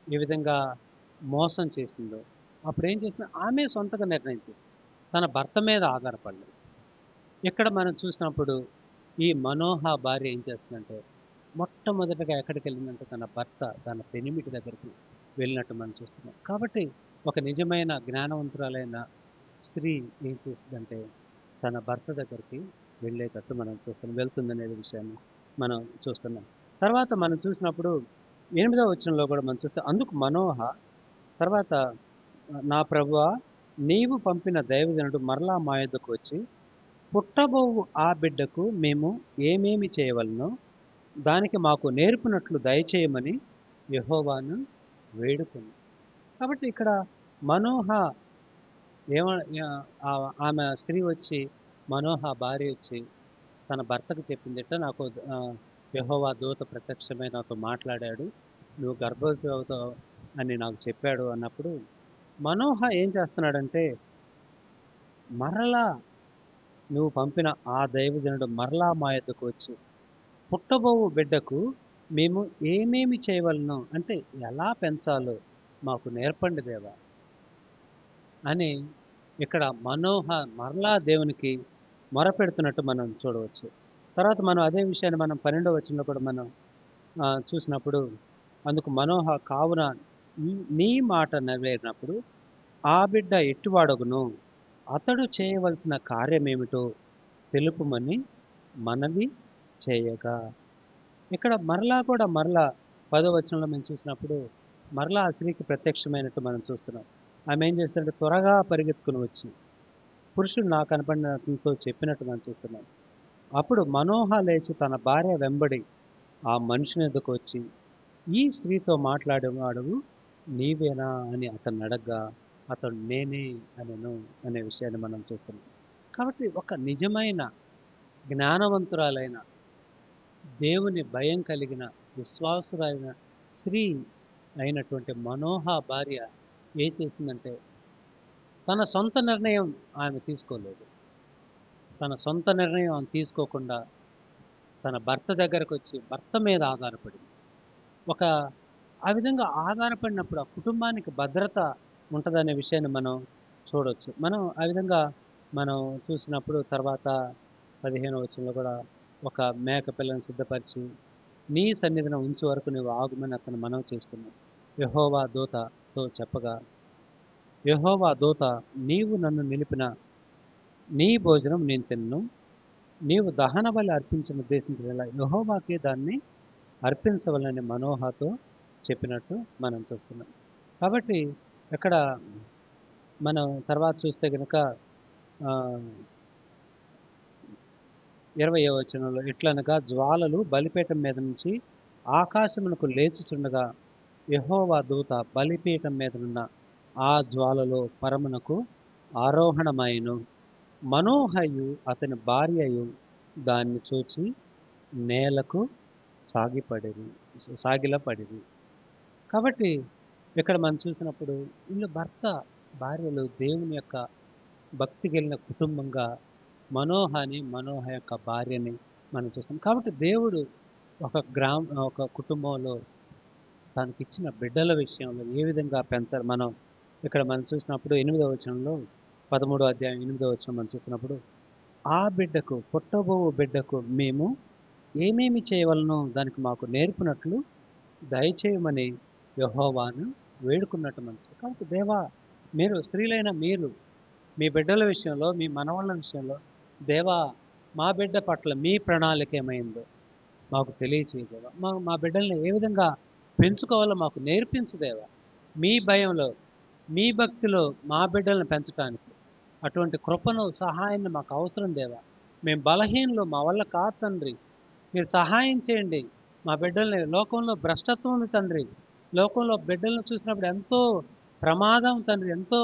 ఈ విధంగా మోసం చేసిందో, అప్పుడేం చేసింది, ఆమె సొంతగా నిర్ణయం తీసుకుంది. తన భర్త మీద ఆధారపడలేదు. ఇక్కడ మనం చూసినప్పుడు ఈ మనోహ భార్య ఏం చేస్తుందంటే, మొట్టమొదటగా ఎక్కడికెళ్ళిందంటే తన భర్త, తన పెనిమిటి దగ్గరికి వెళ్ళినట్టు మనం చూస్తున్నాం. కాబట్టి ఒక నిజమైన జ్ఞానవంతురాలైన స్త్రీ ఏం చేసిందంటే, తన భర్త దగ్గరికి వెళ్ళేటట్టు మనం చూస్తున్నాం. వెళ్తుందనే విషయాన్ని మనం చూస్తున్నాం. తర్వాత మనం చూసినప్పుడు 8వ వచనంలో కూడా మనం చూస్తే, అందుకు మనోహ తర్వాత నా ప్రభువా! నీవు పంపిన దైవజనుడు మరలా మా యొద్దకు వచ్చి, పుట్టబోవు ఆ బిడ్డకు మేము ఏమేమి చేయవలెనో దానికి మాకు నేర్పునట్లు దయచేయమని యెహోవాను వేడుకుంది. కాబట్టి ఇక్కడ మనోహ ఏమ ఆమె స్త్రీ వచ్చి మనోహ భార్య వచ్చి తన భర్తకు చెప్పిందిట, నాకు యెహోవా దూత ప్రత్యక్షమై నాతో మాట్లాడాడు. నువ్వు గర్భవతి అవుతావు అని నాకు చెప్పాడు అన్నప్పుడు, మనోహ ఏం చేస్తున్నాడంటే, మరలా నువ్వు పంపిన ఆ దైవజనుడు మరలా మా యొద్దకు వచ్చి, పుట్టబోవు బిడ్డకు మేము ఏమేమి చేయవలెనో అంటే ఎలా పెంచాలో మాకు నేర్పండి దేవా అని ఇక్కడ మనోహ మరలా దేవునికి మొరపెడుతున్నట్టు మనం చూడవచ్చు. తర్వాత మనం అదే విషయాన్ని మనం 12వ వచనంలో కూడా మనం చూసినప్పుడు, అందుకు మనోహ కావున నీ మాట నెరవేరినప్పుడు ఆ బిడ్డ ఎట్టివాడగునో అతడు చేయవలసిన కార్యమేమిటో తెలుపుమని మనవి చేయగా, ఇక్కడ మరలా కూడా మరలా 10వ వచనంలో మేము చూసినప్పుడు మరలా ఆ స్త్రీకి ప్రత్యక్షమైనట్టు మనం చూస్తున్నాం. ఆమె ఏం చేస్తుందంటే త్వరగా పరిగెత్తుకొని వచ్చి పురుషుడు నాకు కనపడినతో చెప్పినట్టు మనం చూస్తున్నాం. అప్పుడు మనోహ లేచి తన భార్య వెంబడి ఆ మనుషుని ఎద్దకు వచ్చి, ఈ స్త్రీతో మాట్లాడేవాడు నీవేనా అని అతన్ని అడగ్గా, అతడు నేనే అనెను అనే విషయాన్ని మనం చూస్తున్నాం. కాబట్టి ఒక నిజమైన జ్ఞానవంతురాలైన, దేవుని భయం కలిగిన, విశ్వాసురాలైన స్త్రీ అయినటువంటి మనోహ భార్య ఏం చేసిందంటే, తన సొంత నిర్ణయం ఆమె తీసుకోలేదు. తన సొంత నిర్ణయం ఆమె తీసుకోకుండా, తన భర్త దగ్గరకొచ్చి భర్త మీద ఆధారపడింది. ఒక ఆ విధంగా ఆధారపడినప్పుడు ఆ కుటుంబానికి భద్రత ఉంటదనే విషయాన్ని మనం చూడొచ్చు. మనం ఆ విధంగా మనం చూసినప్పుడు తర్వాత 15వ వచనంలో కూడా ఒక మేక పిల్లని సిద్ధపరిచి, నీ సన్నిధిన ఉంచే వరకు నువ్వు ఆగుమని అతను మనవి చేసుకున్నాడు. యెహోవా దూతతో చెప్పగా, యెహోవా దూత నీవు నన్ను నిలిపిన నీ భోజనం నేను తినను. నీవు దహనబలి అర్పించనుద్దేశించిన యెహోవాకే దాన్ని అర్పించవలనని మనోహతో చెప్పినట్టు మనం చూస్తున్నాం. కాబట్టి ఇక్కడ మనం తర్వాత చూస్తే గనుక ఆహ్, 20వ వచనంలో ఎట్లనగా జ్వాలలు బలిపీఠం మీద నుంచి ఆకాశమునకు లేచుచుండగా యెహోవా దూత బలిపీఠం మీదనున్న ఆ జ్వాలలో పరమునకు ఆరోహణమాయెను. మనోహయు అతని భార్యయు దాన్ని చూచి నేలకు సాగిపడిరి సాగిలపడిరి. కాబట్టి ఇక్కడ మనం చూసినప్పుడు వీళ్ళు భర్త, భార్యలు దేవుని యొక్క భక్తి కలిగిన కుటుంబంగా మనోహ యొక్క భార్యని మనం చూస్తాం. కాబట్టి దేవుడు ఒక కుటుంబంలో తనకిచ్చిన బిడ్డల విషయంలో ఏ విధంగా పెంచాలి మనం ఇక్కడ మనం చూసినప్పుడు 8వ వచనంలో 13వ అధ్యాయం 8వ వచనం మనం చూసినప్పుడు ఆ బిడ్డకు పుట్టబోవు బిడ్డకు మేము ఏమేమి చేయవలనో దానికి మాకు నేర్పినట్లు దయచేయమని యెహోవాను వేడుకున్నట్టు మనసు. కాబట్టి దేవా మీరు స్త్రీలైన మీరు మీ బిడ్డల విషయంలో, మీ మనవళ్ళ విషయంలో దేవా మా బిడ్డ పట్ల మీ ప్రణాళిక ఏమైందో మాకు తెలియచేయి దేవా. మా బిడ్డల్ని ఏ విధంగా పెంచుకోవాలో మాకు నేర్పించు దేవా. మీ భయంలో, మీ భక్తిలో మా బిడ్డలను పెంచటానికి అటువంటి కృపను, సహాయాన్ని మాకు అవసరం దేవా. మేము బలహీనులు మా వల్ల కాదు తండ్రి. మీరు సహాయం చేయండి. మా బిడ్డల్ని లోకంలో భ్రష్టత్వం ఉంది తండ్రి. లోకంలో బిడ్డలను చూసినప్పుడు ఎంతో ప్రమాదం తండ్రి. ఎంతో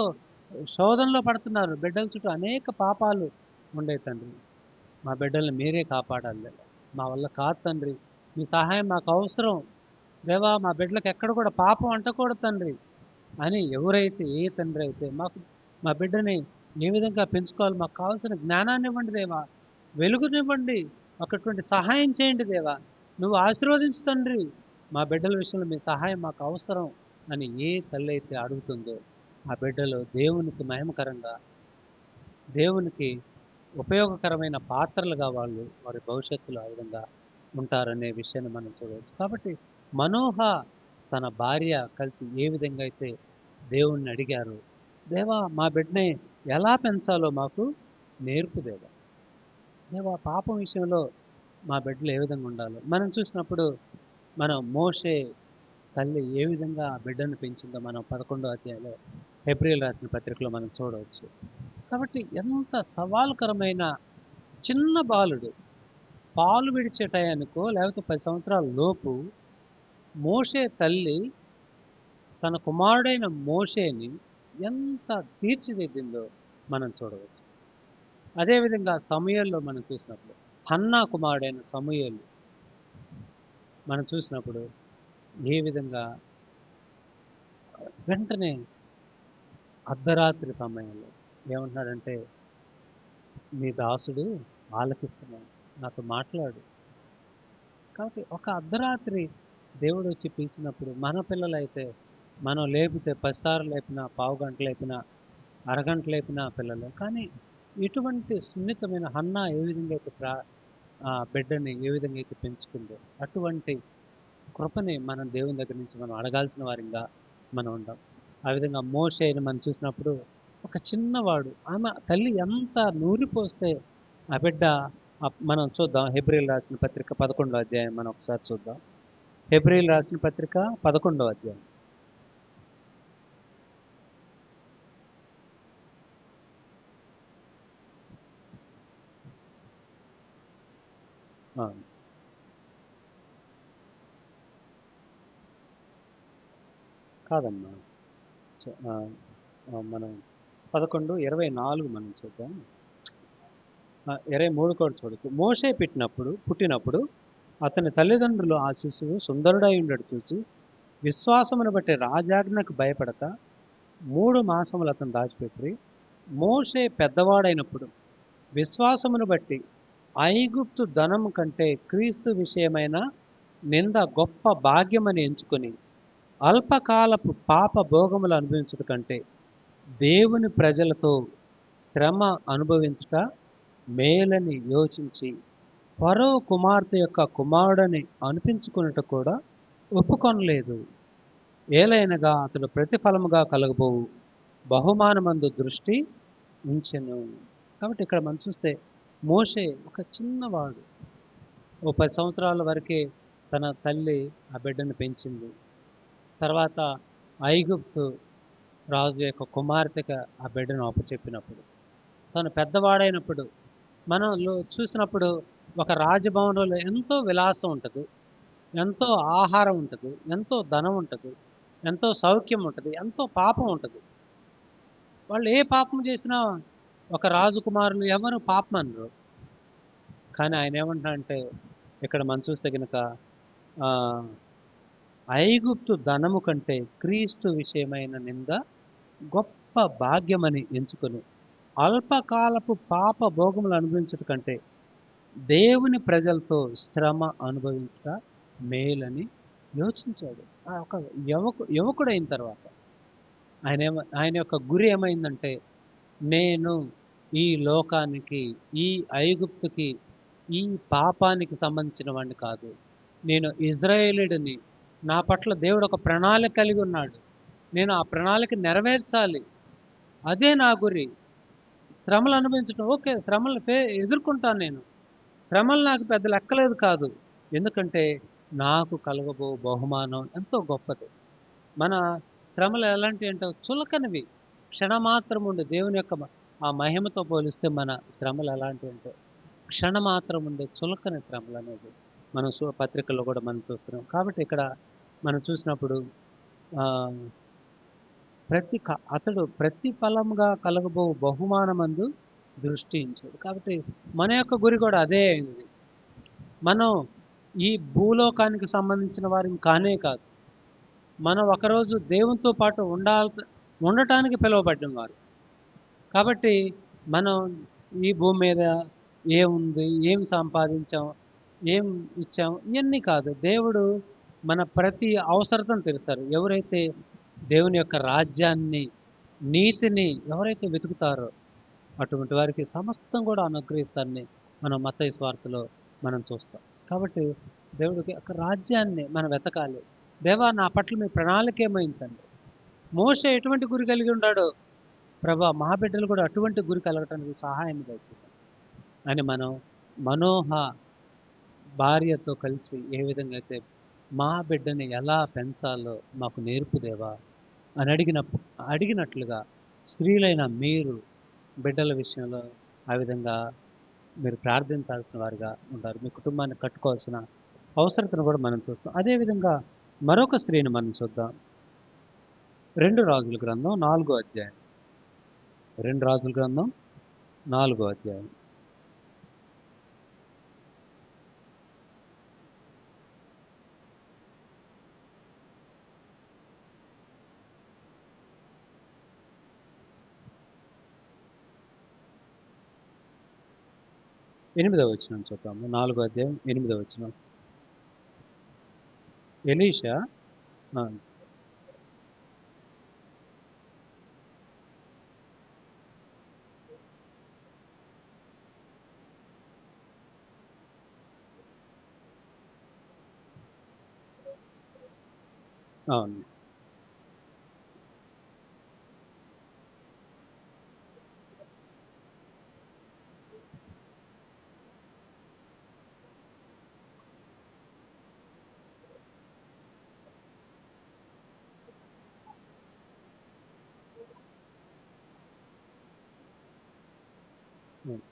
శోధనలో పడుతున్నారు. బిడ్డల చుట్టూ అనేక పాపాలు ఉండే తండ్రి. మా బిడ్డల్ని మీరే కాపాడాలి దేవా. మా వల్ల కాదు తండ్రి. మీ సహాయం మాకు అవసరం. దేవా మా బిడ్డలకు ఎక్కడ కూడా పాపం అంటకూడదు తండ్రి అని ఎవరైతే ఏ తండ్రి అయితే మా బిడ్డని ఏ విధంగా పెంచుకోవాలి మాకు కావాల్సిన జ్ఞానాన్ని ఇవ్వండి దేవా. వెలుగునివ్వండి. అటువంటి సహాయం చేయండి దేవా. నువ్వు ఆశీర్వదించు తండ్రి. మా బిడ్డల విషయంలో మీ సహాయం మాకు అవసరం అని ఏ తల్లి అయితే అడుగుతుందో ఆ బిడ్డలు దేవునికి మహిమకరంగా, దేవునికి ఉపయోగకరమైన పాత్రలుగా వారి భవిష్యత్తులో ఆ విధంగా ఉంటారనే విషయాన్ని మనం చూడవచ్చు. కాబట్టి మనోహ తన భార్య కలిసి ఏ విధంగా అయితే దేవుణ్ణి అడిగారు, దేవా మా బిడ్డని ఎలా పెంచాలో మాకు నేర్పు దేవా. దేవా పాపం విషయంలో మా బిడ్డలు ఏ విధంగా ఉండాలో మనం చూసినప్పుడు మనం మోషే తల్లి ఏ విధంగా ఆ బిడ్డను పెంచిందో మనం 11వ అధ్యాయంలో హెబ్రీయులు రాసిన పత్రికలో మనం చూడవచ్చు. కాబట్టి ఎంత సవాలుకరమైన చిన్న బాలుడు పాలు విడిచే టయానికో లేకపోతే 10 సంవత్సరాల లోపు మోషే తల్లి తన కుమారుడైన మోషేని ఎంత తీర్చిదిద్దిందో మనం చూడవచ్చు. అదేవిధంగా సమూయేలులో మనం చూసినప్పుడు హన్నా కుమారుడైన సమూయేలు మనం చూసినప్పుడు ఏ విధంగా వెంటనే అర్ధరాత్రి సమయంలో ఏమంటున్నాడంటే నీ దాసుడు ఆలకిస్తున్నాడు, నాతో మాట్లాడు. కాబట్టి ఒక అర్ధరాత్రి దేవుడు వచ్చి పిలిచినప్పుడు మన పిల్లలైతే మనం లేపితే 10 సార్లు లేపినా, పావు గంట లేపినా, అరగంట లేపినా పిల్లలు. కానీ ఇటువంటి సున్నితమైన హన్నా ఏ విధంగా అయితే బిడ్డని ఏ విధంగా అయితే పెంచుకుందో అటువంటి కృపని మనం దేవుని దగ్గర నుంచి మనం అడగాల్సిన వారిగా మనం ఉండాం. ఆ విధంగా మోషేని మనం చూసినప్పుడు ఒక చిన్నవాడు ఆమె తల్లి ఎంత నూరిపోస్తే ఆ బిడ్డ మనం చూద్దాం హెబ్రీయులు రాసిన పత్రిక 11వ అధ్యాయం మనం ఒకసారి చూద్దాం. హెబ్రీయులు రాసిన పత్రిక 11వ అధ్యాయం. అవును. కాదమ్మా. చ ఆహ్, మనం 11:24 మనం చూద్దాం. 23 కూడా చూడొచ్చు. మోషే పుట్టినప్పుడు అతని తల్లిదండ్రులు ఆ శిశువు సుందరుడై ఉండడం చూచి విశ్వాసమును బట్టి రాజాజ్ఞకు భయపడక 3 మాసములు అతను దాచిపెట్టిరి. మోషే పెద్దవాడైనప్పుడు విశ్వాసమును బట్టి ఐగుప్తు ధనము కంటే క్రీస్తు విషయమైన నింద గొప్ప భాగ్యమని ఎంచుకొని అల్పకాలపు పాప భోగములు అనుభవించుట కంటే దేవుని ప్రజలతో శ్రమ అనుభవించుట మేలని యోచించి ఫరో కుమార్తె యొక్క కుమారుడని అనిపించుకున్నట కూడా ఒప్పుకొనలేదు. ఏలైనగా అతడు ప్రతిఫలముగా కలగబోవు బహుమానమందు దృష్టి ఉంచెను. కాబట్టి ఇక్కడ మనం చూస్తే మోషే ఒక చిన్నవాడు. ఓ 10 సంవత్సరాల వరకే తన తల్లి ఆ బిడ్డను పెంచింది. తర్వాత ఐగుప్తు రాజు యొక్క కుమార్తెగా ఆ బిడ్డను అప్పచెప్పినప్పుడు, తను పెద్దవాడైనప్పుడు మనం చూసినప్పుడు ఒక రాజభవనంలో ఎంతో విలాసం ఉంటుంది, ఎంతో ఆహారం ఉంటుంది, ఎంతో ధనం ఉంటుంది, ఎంతో సౌఖ్యం ఉంటుంది, ఎంతో పాపం ఉంటుంది. వాళ్ళు ఏ పాపం చేసినా ఒక రాజకుమారులు ఎవరు పాపం అనరు. కానీ ఆయన ఏమంటున్నాడంటే ఇక్కడ మనం చూస్తే కనుక ఐగుప్తు ధనము కంటే క్రీస్తు విషయమైన నింద గొప్ప భాగ్యమని ఎంచుకొని అల్పకాలపు పాప భోగములు అనుభవించుట కంటే దేవుని ప్రజలతో శ్రమ అనుభవించుట మేలని యోచించాడు. ఆ ఒక యువకుడైన తర్వాత ఆయన యొక్క గురి ఏమైందంటే నేను ఈ లోకానికి, ఈ ఐగుప్తుకి, ఈ పాపానికి సంబంధించిన వాడిని కాదు. నేను ఇజ్రాయేలీయుడిని. నా పట్ల దేవుడు ఒక ప్రణాళిక కలిగి ఉన్నాడు. నేను ఆ ప్రణాళిక నెరవేర్చాలి. అదే నా గురి. శ్రమలు అనుభవించడం ఓకే. శ్రమలు ఎదుర్కొంటాను నేను. శ్రమలు నాకు పెద్ద లెక్కలేదు కాదు. ఎందుకంటే నాకు కలగబో బహుమానం ఎంతో గొప్పది. మన శ్రమలు ఎలాంటివి అంటే చులకనవి. క్షణమాత్రం ఉండే దేవుని యొక్క ఆ మహిమతో పోలిస్తే మన శ్రమలు ఎలాంటివి అంటే క్షణమాత్రం ఉండే చులకని శ్రమలు అనేది మనం పత్రికల్లో కూడా మనం చూస్తున్నాం. కాబట్టి ఇక్కడ మనం చూసినప్పుడు ఆహ్, అతడు ప్రతిఫలముగా కలగబో బహుమానమందు దృష్టి ఉంచాడు. కాబట్టి మన యొక్క గురి కూడా అదే అయింది. మనం ఈ భూలోకానికి సంబంధించిన వారిని కానే కాదు. మనం ఒకరోజు దేవునితో పాటు ఉండటానికి పిలువబడ్డం వారు. కాబట్టి మనం ఈ భూమి మీద ఏముంది, ఏం సంపాదించాం, ఏం ఇచ్చాం, ఇవన్నీ కాదు. దేవుడు మన ప్రతి అవసరతను తీరుస్తారు. ఎవరైతే దేవుని యొక్క రాజ్యాన్ని, నీతిని ఎవరైతే వెతుకుతారో అటువంటి వారికి సమస్తం కూడా అనుగ్రహిస్తారని మనం మత్తయి సువార్తలో మనం చూస్తాం. కాబట్టి దేవుడికి ఒక రాజ్యాన్ని మనం వెతకాలి. దేవా నా పట్ల మీ ప్రణాళిక ఏమైంది తండ్రి? మోషే ఎటువంటి గురి కలిగి ఉన్నాడో ప్రభా మా బిడ్డలు కూడా అటువంటి గురి కలగటానికి సహాయం దయచేయండి అని మనం మనోహ భార్యతో కలిసి ఏ విధంగా అయితే మా బిడ్డని ఎలా పెంచాలో మాకు నేర్పుదేవా అని అడిగినట్లుగా స్త్రీలైన మీరు బిడ్డల విషయంలో ఆ విధంగా మీరు ప్రార్థించాల్సిన వారిగా ఉంటారు. మీ కుటుంబాన్ని కట్టుకోవాల్సిన అవసరతను కూడా మనం చూస్తాం. అదేవిధంగా మరొక స్త్రీని మనం చూద్దాం. 2 రాజుల గ్రంథం 4 అధ్యాయం. 2 రాజుల గ్రంథం 4 అధ్యాయం. 8వ వచనం చూద్దాము. 4 అధ్యాయం 8వ వచనం. ఎలీషా ఆ! అవును. హ్మ్.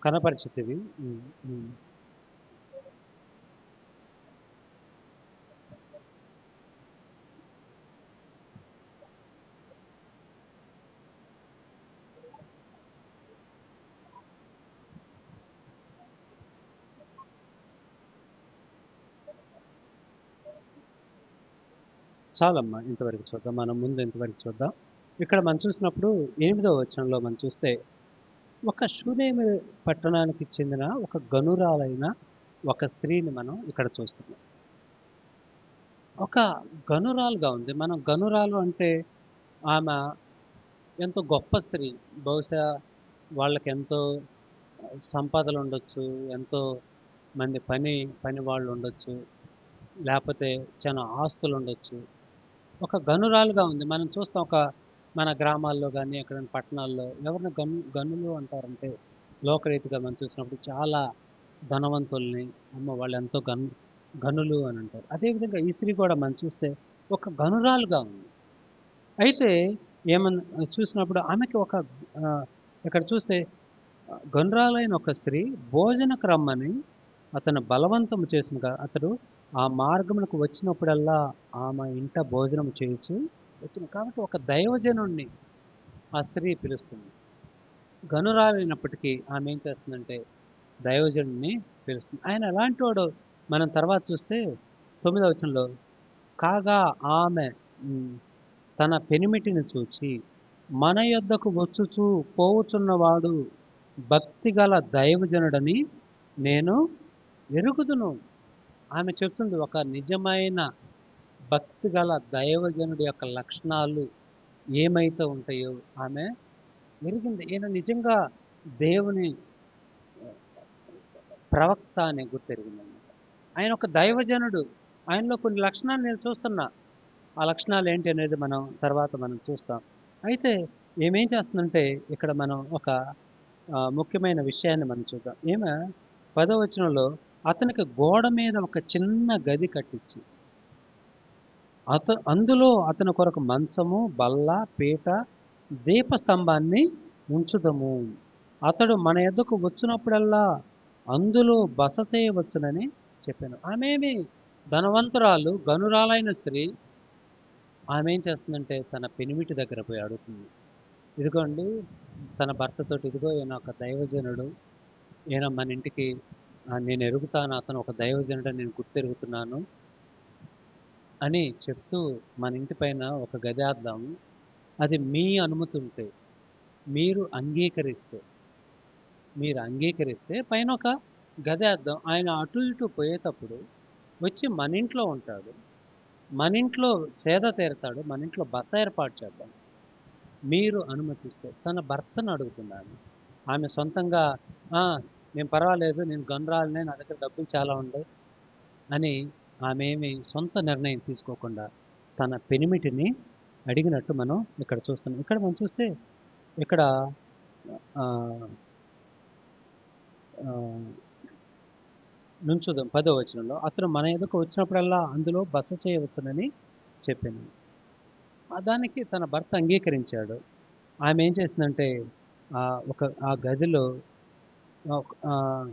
కనపరిచితివి. హ్మ్. హ్మ్. చాలమ్మా ఇంతవరకు చూద్దాం. మనం ముందు ఇంతవరకు చూద్దాం. ఇక్కడ మనం చూసినప్పుడు 8వ వచనంలో మనం చూస్తే, ఒక షూనేమి పట్టణానికి చెందిన ఒక గనురాలైన ఒక స్త్రీని మనం ఇక్కడ చూస్తున్నాం. ఒక గనురాలుగా ఉంది. మనం గనురాలు అంటే ఆమె ఎంతో గొప్ప స్త్రీ. బహుశా వాళ్ళకెంతో సంపదలు ఉండొచ్చు. ఎంతో మంది పని వాళ్ళు ఉండొచ్చు. లేపోతే చాలా ఆస్తులు ఉండొచ్చు. ఒక గనురాలుగా ఉంది. మనం చూస్తాం మన గ్రామాల్లో గానీ, ఎక్కడైనా పట్టణాల్లో ఎవరిని గనులు అంటారంటే, లోకరీతిగా మనం చూసినప్పుడు చాలా ధనవంతుల్ని, అమ్మో! వాళ్ళెంతో గనులు అని అంటారు. అదేవిధంగా ఈ స్త్రీ కూడా మనం చూస్తే ఒక గనురాలుగా ఉంది. అయితే చూసినప్పుడు ఆమెకి ఇక్కడ చూస్తే గొండ్రాలైన ఒక స్త్రీ భోజనకు రమ్మని అతను బలవంతము చేసినగా అతడు ఆ మార్గమునకు వచ్చినప్పుడల్లా ఆమె ఇంట భోజనం చేయుచు వచ్చిన కాబట్టి ఒక దైవజనుణ్ణి ఆ స్త్రీ పిలుస్తుంది. గనురాలైనప్పటికీ ఆమె ఏం చేస్తుందంటే దైవజనుడిని పిలుస్తుంది. ఆయన ఎలాంటి వాడు మనం తర్వాత చూస్తే 9వ వచనంలో కాగా ఆమె ఉమ్, తన పెనిమిటిని చూచి మన యొద్దకు వచ్చుచూ పోవుచున్నవాడు భక్తిగల దైవజనుడని నేను ఎరుగుదును. ఆమె చెప్తుంది ఒక నిజమైన భక్తిగల దైవజనుడి యొక్క లక్షణాలు ఏమైతే ఉంటాయో ఆమె ఎరిగింది. ఈయన నిజంగా దేవుని ప్రవక్త అనే గుర్తెరిగిందనమాట. ఆయన ఒక దైవజనుడు. ఆయనలో కొన్ని లక్షణాలు నేను చూస్తున్నా. ఆ లక్షణాలు ఏంటి అనేది మనం చూస్తాం. అయితే ఏమేం చేస్తుందంటే ఇక్కడ మనం ఒక ముఖ్యమైన విషయాన్ని మనం చూద్దాం. ఈమె 10వ వచనంలో అతనికి గోడ మీద ఒక చిన్న గది కట్టించి అందులో అతని కొరకు మంచము, బల్ల, పీట, దీపస్తంభాన్ని ఉంచుదము. అతడు మన యొద్దకు వచ్చినప్పుడల్లా అందులో బస చేయవచ్చునని చెప్పాను. ఆమెమి ధనవంతురాలు, గనురాలైన స్త్రీ. ఆమె ఏం చేస్తుందంటే తన పెనిమిటి దగ్గర పోయి అడుగుతుంది. ఇదిగోండి తన భర్తతోటి, ఇదిగో ఈయన ఒక దైవజనుడు, ఈయన మన ఇంటికి నేను ఎరుగుతాను, అతను ఒక దైవజనుడని నేను గుర్తెరుగుతున్నాను అని చెప్తూ మన ఇంటి పైన ఒక గదేద్దాము. అది మీ అనుమతి ఉంటే, మీరు అంగీకరిస్తే పైన ఒక గదేద్దాం. ఆయన అటు ఇటు పోయేటప్పుడు వచ్చి మన ఇంట్లో ఉంటాడు. మన ఇంట్లో సేద తీరతాడు. మన ఇంట్లో బస ఏర్పాటు చేద్దాం. మీరు అనుమతిస్తే తన భర్తను అడుగుతున్నాను. ఆమె సొంతంగా "ఆ! నేను పర్వాలేదు. నేను గనురాలినే. నా దగ్గర డబ్బులు చాలా ఉన్నాయి" అని ఆమె ఏమి సొంత నిర్ణయం తీసుకోకుండా తన పెనిమిటిని అడిగినట్టు మనం ఇక్కడ చూస్తున్నాం. ఇక్కడ మనం చూస్తే ఇక్కడ ఆహ్, ఆహ్, నుంచుదాం 10వ వచనంలో అతను మన యొద్దకు వచ్చినప్పుడల్లా అందులో బస చేయవచ్చునని చెప్పాను. దానికి తన భర్త అంగీకరించాడు. ఆమె ఏం చేసిందంటే ఆ గదిలో ఆహ్,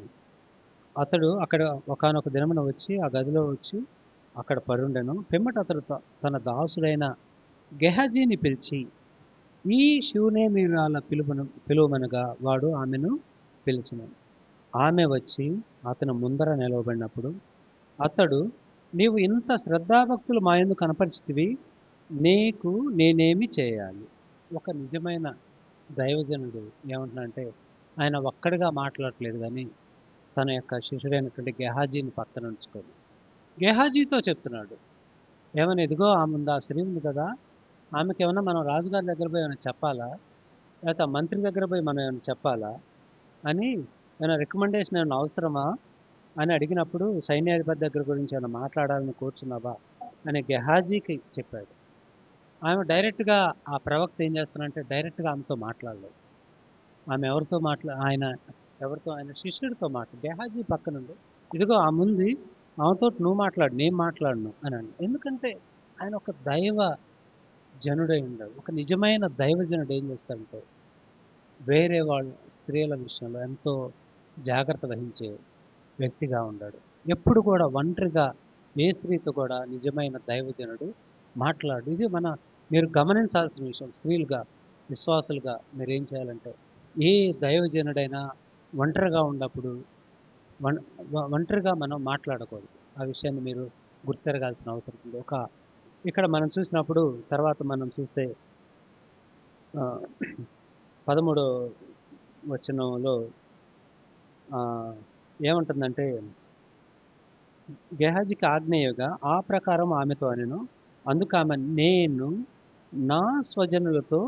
అతడు అక్కడ ఒకానొక దినమున వచ్చి ఆ గదిలో వచ్చి అక్కడ పడుండెను. పిమ్మట అతడు తన దాసుడైన గెహజీని పిలిచి ఈ శూనేమీయురాల పిలువమనగా వాడు ఆమెను పిలిచెను. ఆమె వచ్చి అతని ముందర నిలవబడినప్పుడు అతడు నీవు ఇంత శ్రద్ధాభక్తులు మా యందు కనపరిచితివి, నీకు నేనేమి చేయాలి? ఒక నిజమైన దైవజనుడు ఏమంటున్నాడంటే ఆయన ఒక్కడిగా మాట్లాడట్లేదు కానీ తన యొక్క శిష్యుడైనటువంటి గెహాజీని పక్కన ఉంచుకొని గెహాజీతో చెప్తున్నాడు. ఏమని ఇదిగో ఆమె ఉంది, ఆ స్త్రీ ఉంది కదా, ఆమెకి ఏమన్నా మనం రాజుగారి దగ్గర పోయి ఏమైనా చెప్పాలా? లేకపోతే ఆ మంత్రి దగ్గర పోయి మనం ఏమైనా చెప్పాలా? అని ఏమైనా రికమెండేషన్ ఏమైనా అవసరమా అని అడిగినప్పుడు సైన్యాధిపతి దగ్గర గురించి ఏమైనా మాట్లాడాలని కూర్చున్నావా అని గెహాజీకి చెప్పాడు. ఆమె డైరెక్ట్గా ఆ ప్రవక్త ఏం చేస్తానంటే డైరెక్ట్గా ఆమెతో మాట్లాడలేదు. ఆమె ఎవరితో ఆయన శిష్యుడితో గెహాజీ పక్కనుండి ఇదిగో ఆ ముందు ఆమెతో నువ్వు మాట్లాడు, నేను మాట్లాడను అని అన్నాడు. ఎందుకంటే ఆయన ఒక దైవ జనుడై ఉన్నాడు. ఒక నిజమైన దైవజనుడు ఏం చేస్తాడంటే వేరే వాళ్ళ స్త్రీల విషయంలో ఎంతో జాగ్రత్త వహించే వ్యక్తిగా ఉన్నాడు. ఎప్పుడు కూడా ఒంటరిగా ఏ స్త్రీతో కూడా నిజమైన దైవజనుడు మాట్లాడు. ఇది మీరు గమనించాల్సిన విషయం. స్త్రీలుగా, విశ్వాసులుగా మీరేం చేయాలంటే, ఏ దైవజనుడైనా ఒంటరిగా ఉన్నప్పుడు ఒం ఒంటరిగా మనం మాట్లాడకూడదు. ఆ విషయాన్ని మీరు గుర్తెరగాల్సిన అవసరం ఉంది. ఇక్కడ మనం చూసినప్పుడు తర్వాత మనం చూస్తే 13 వచనంలో ఏముంటుందంటే, గెహజీకి ఆజ్ఞేయగా ఆ ప్రకారం ఆమెతో అనెను. అందుకామె నేను నా స్వజనులతో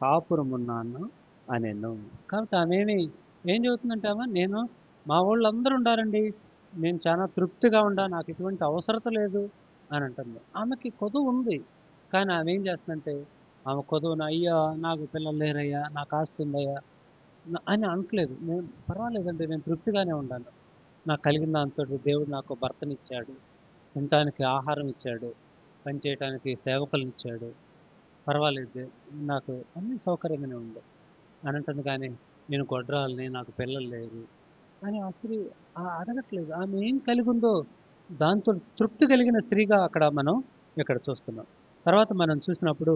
కాపురమున్నాను అనెను. కాబట్టి ఏం చెబుతుందంటే నేను మా వాళ్ళందరూ ఉండారండి. నేను చాలా తృప్తిగా ఉండా. నాకు ఎటువంటి అవసరత లేదు అని అంటుంది. ఆమెకి కొదువు ఉంది. కానీ ఆమె ఏం చేస్తుందంటే, ఆమె కొదువున అయ్యా నాకు పిల్లలు లేరయ్యా, నాకు ఆస్తి ఉందయ్యా అని అనట్లేదు. నేను పర్వాలేదండి, నేను తృప్తిగానే ఉన్నాను. నాకు కలిగిన దాంతోటి దేవుడు నాకు భర్తనిచ్చాడు. తినటానికి ఆహారం ఇచ్చాడు. పని చేయటానికి సేవకులనిచ్చాడు. పర్వాలేదు. నాకు అన్నీ సౌకర్యంగానే ఉంది అని అంటుంది. కానీ నేను గొడ్రాలిని, నాకు పిల్లలు లేరు అని ఆ స్త్రీ అడగట్లేదు. ఆమె ఏం కలిగుందో దాంతో తృప్తి కలిగిన స్త్రీగా మనం ఇక్కడ చూస్తున్నాం. తర్వాత మనం చూసినప్పుడు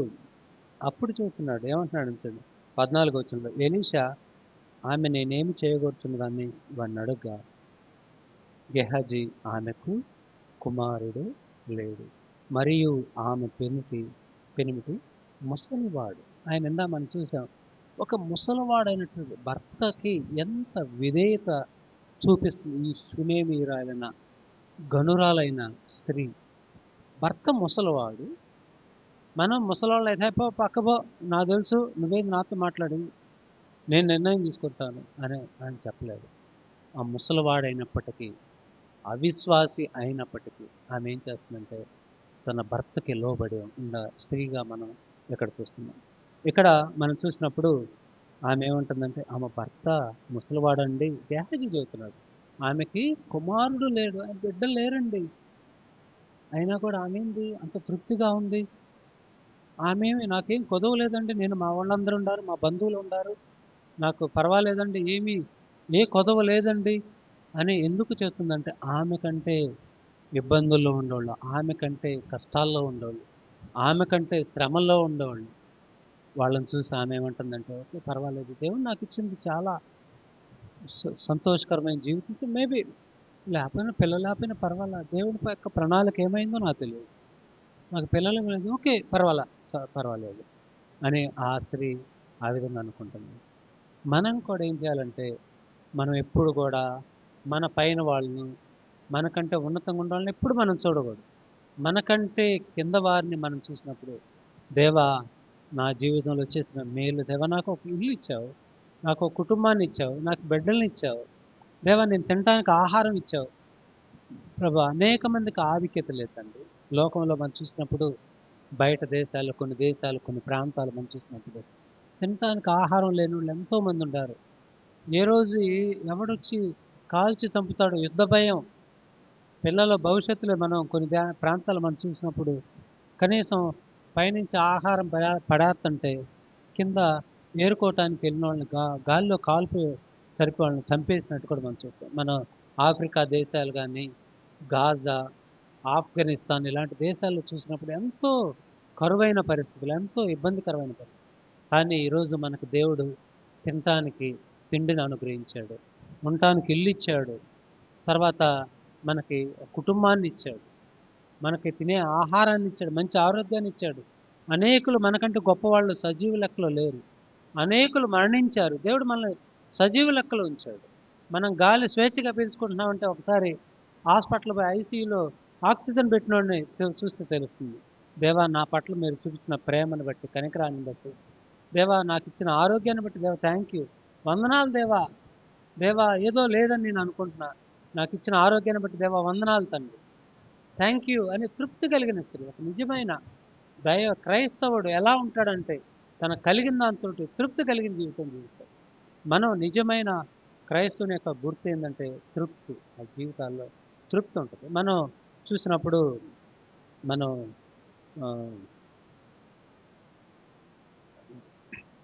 అప్పుడు చూస్తున్నాడు. ఏమంటున్నాడంటే 14 వచనంలో ఎలీషా ఆమె నేనేమి చేయగోరుచున్నదాన్ని వాడిని అడగ్గా గెహజీ ఆమెకు కుమారుడు లేడు. మరియు ఆమె పెనిమిటి ముసలివాడు. ఇందా మనం చూసాం. ఒక ముసలివాడైనటువంటి భర్తకి ఎంత విధేయత చూపిస్తుంది ఈ సునేమిరాలైన గనురాలైన స్త్రీ. భర్త ముసలివాడు. మనం ముసలివాళ్ళు అయితే పక్క పో, నాకు తెలుసు నువ్వేది నాతో మాట్లాడింది, నేను నిర్ణయం తీసుకుంటాను అని చెప్పలేదు. ఆ ముసలివాడైనప్పటికీ, అవిశ్వాసి అయినప్పటికీ ఆమె ఏం చేస్తుందంటే తన భర్తకి లోబడి ఉన్న స్త్రీగా మనం ఇక్కడ చూస్తున్నాం. ఇక్కడ మనం చూసినప్పుడు ఆమె ఏమంటుందంటే ఆమె భర్త ముసలివాడండి. గేహజీ చెబుతున్నాడు. ఆమెకి కుమారుడు లేడు, బిడ్డలు లేరండి. అయినా కూడా ఆమె ఏంది అంత తృప్తిగా ఉంది. నాకేం కొదవ లేదండి. నేను మా వాళ్ళందరూ ఉండారు, మా బంధువులు ఉండారు, నాకు పర్వాలేదండి, ఏ కొదవ లేదండి అని ఎందుకు చెప్తుందంటే ఆమె కంటే ఇబ్బందుల్లో ఉండేవాళ్ళు, ఆమె కంటే కష్టాల్లో ఉండేవాళ్ళు, ఆమె కంటే శ్రమల్లో ఉండేవాళ్ళు వాళ్ళని చూసి ఆమె ఏమంటుందంటే ఓకే పర్వాలేదు, దేవుడు నాకు ఇచ్చింది చాలా సంతోషకరమైన జీవితం. మేబీ లేకపోయినా పిల్లలు లేకపోయినా పర్వాలా, దేవుడి యొక్క ప్రణాళిక ఏమైందో నాకు తెలియదు, నాకు పిల్లలు లేదు, ఓకే పర్వాలేదు అని ఆ స్త్రీ ఆ విధంగా అనుకుంటుంది. మనం కూడా ఏం చేయాలంటే మనం ఎప్పుడు కూడా మన పైన వాళ్ళను, మనకంటే ఉన్నతంగా ఉన్న వాళ్ళని ఎప్పుడు మనం చూడకూడదు. మనకంటే కింద వారిని మనం చూసినప్పుడు దేవా నా జీవితంలో చేసిన మేలు దేవా, నాకు ఒక ఇల్లు ఇచ్చావు, నాకు ఒక కుటుంబాన్ని ఇచ్చావు, నాకు బిడ్డల్ని ఇచ్చావు దేవా, నేను తినడానికి ఆహారం ఇచ్చావు ప్రభా. అనేక మందికి ఆధిక్యత లేదు తండ్రి. లోకంలో మనం చూసినప్పుడు బయట దేశాలు, కొన్ని దేశాలు, కొన్ని ప్రాంతాలు మనం చూసినప్పుడు తినటానికి ఆహారం లేని వాళ్ళు ఎంతోమంది ఉన్నారు. ఏ రోజు ఎవడొచ్చి కాల్చి చంపుతాడు, యుద్ధ భయం. పిల్లల భవిష్యత్తులో మనం కొన్ని ప్రాంతాలు మనం చూసినప్పుడు కనీసం పైనుంచి ఆహారం పడేస్తుంటే కింద ఏరుకోవటానికి వెళ్ళిన వాళ్ళని గాలిలో కాల్పు సరిపో వాళ్ళని చంపేసినట్టు కూడా మనం చూస్తాం. మనం ఆఫ్రికా దేశాలు కానీ, గాజా, ఆఫ్ఘనిస్తాన్ ఇలాంటి దేశాల్లో చూసినప్పుడు ఎంతో కరువైన పరిస్థితులు, ఎంతో ఇబ్బందికరమైన పరిస్థితులు. కానీ ఈరోజు మనకు దేవుడు తినటానికి తిండిని అనుగ్రహించాడు, ఉండటానికి ఇల్లు ఇచ్చాడు, తర్వాత మనకి కుటుంబాన్ని ఇచ్చాడు, మనకి తినే ఆహారాన్ని ఇచ్చాడు, మంచి ఆరోగ్యాన్ని ఇచ్చాడు. అనేకులు మనకంటే గొప్పవాళ్ళు సజీవ లెక్కలో లేరు, అనేకులు మరణించారు, దేవుడు మనల్ని సజీవ లెక్కలో ఉంచాడు. మనం గాలి స్వేచ్ఛగా పీల్చుకుంటున్నామంటే ఒకసారి హాస్పిటల్ పోయి ఐసీయూలో ఆక్సిజన్ పెట్టినోడిని చూస్తే తెలుస్తుంది. దేవా నా పట్ల మీరు చూపించిన ప్రేమను బట్టి, కనికరాన్ని బట్టి, దేవా నాకు ఇచ్చిన ఆరోగ్యాన్ని బట్టి దేవా థ్యాంక్ యూ, వందనాలు దేవా. దేవా ఏదో లేదని నేను అనుకుంటున్నా, నాకు ఇచ్చిన ఆరోగ్యాన్ని బట్టి దేవా వందనాలు తండ్రి, థ్యాంక్ యూ అని తృప్తి కలిగిన స్త్రీ. ఒక నిజమైన క్రైస్తవుడు ఎలా ఉంటాడంటే తన కలిగిన దాంతో తృప్తి కలిగిన జీవితం జీవిస్తాడు. మనం నిజమైన క్రైస్తవుని యొక్క గుర్తు ఏంటంటే తృప్తి. ఆ జీవితాల్లో తృప్తి ఉంటుంది. మనం చూసినప్పుడు మనం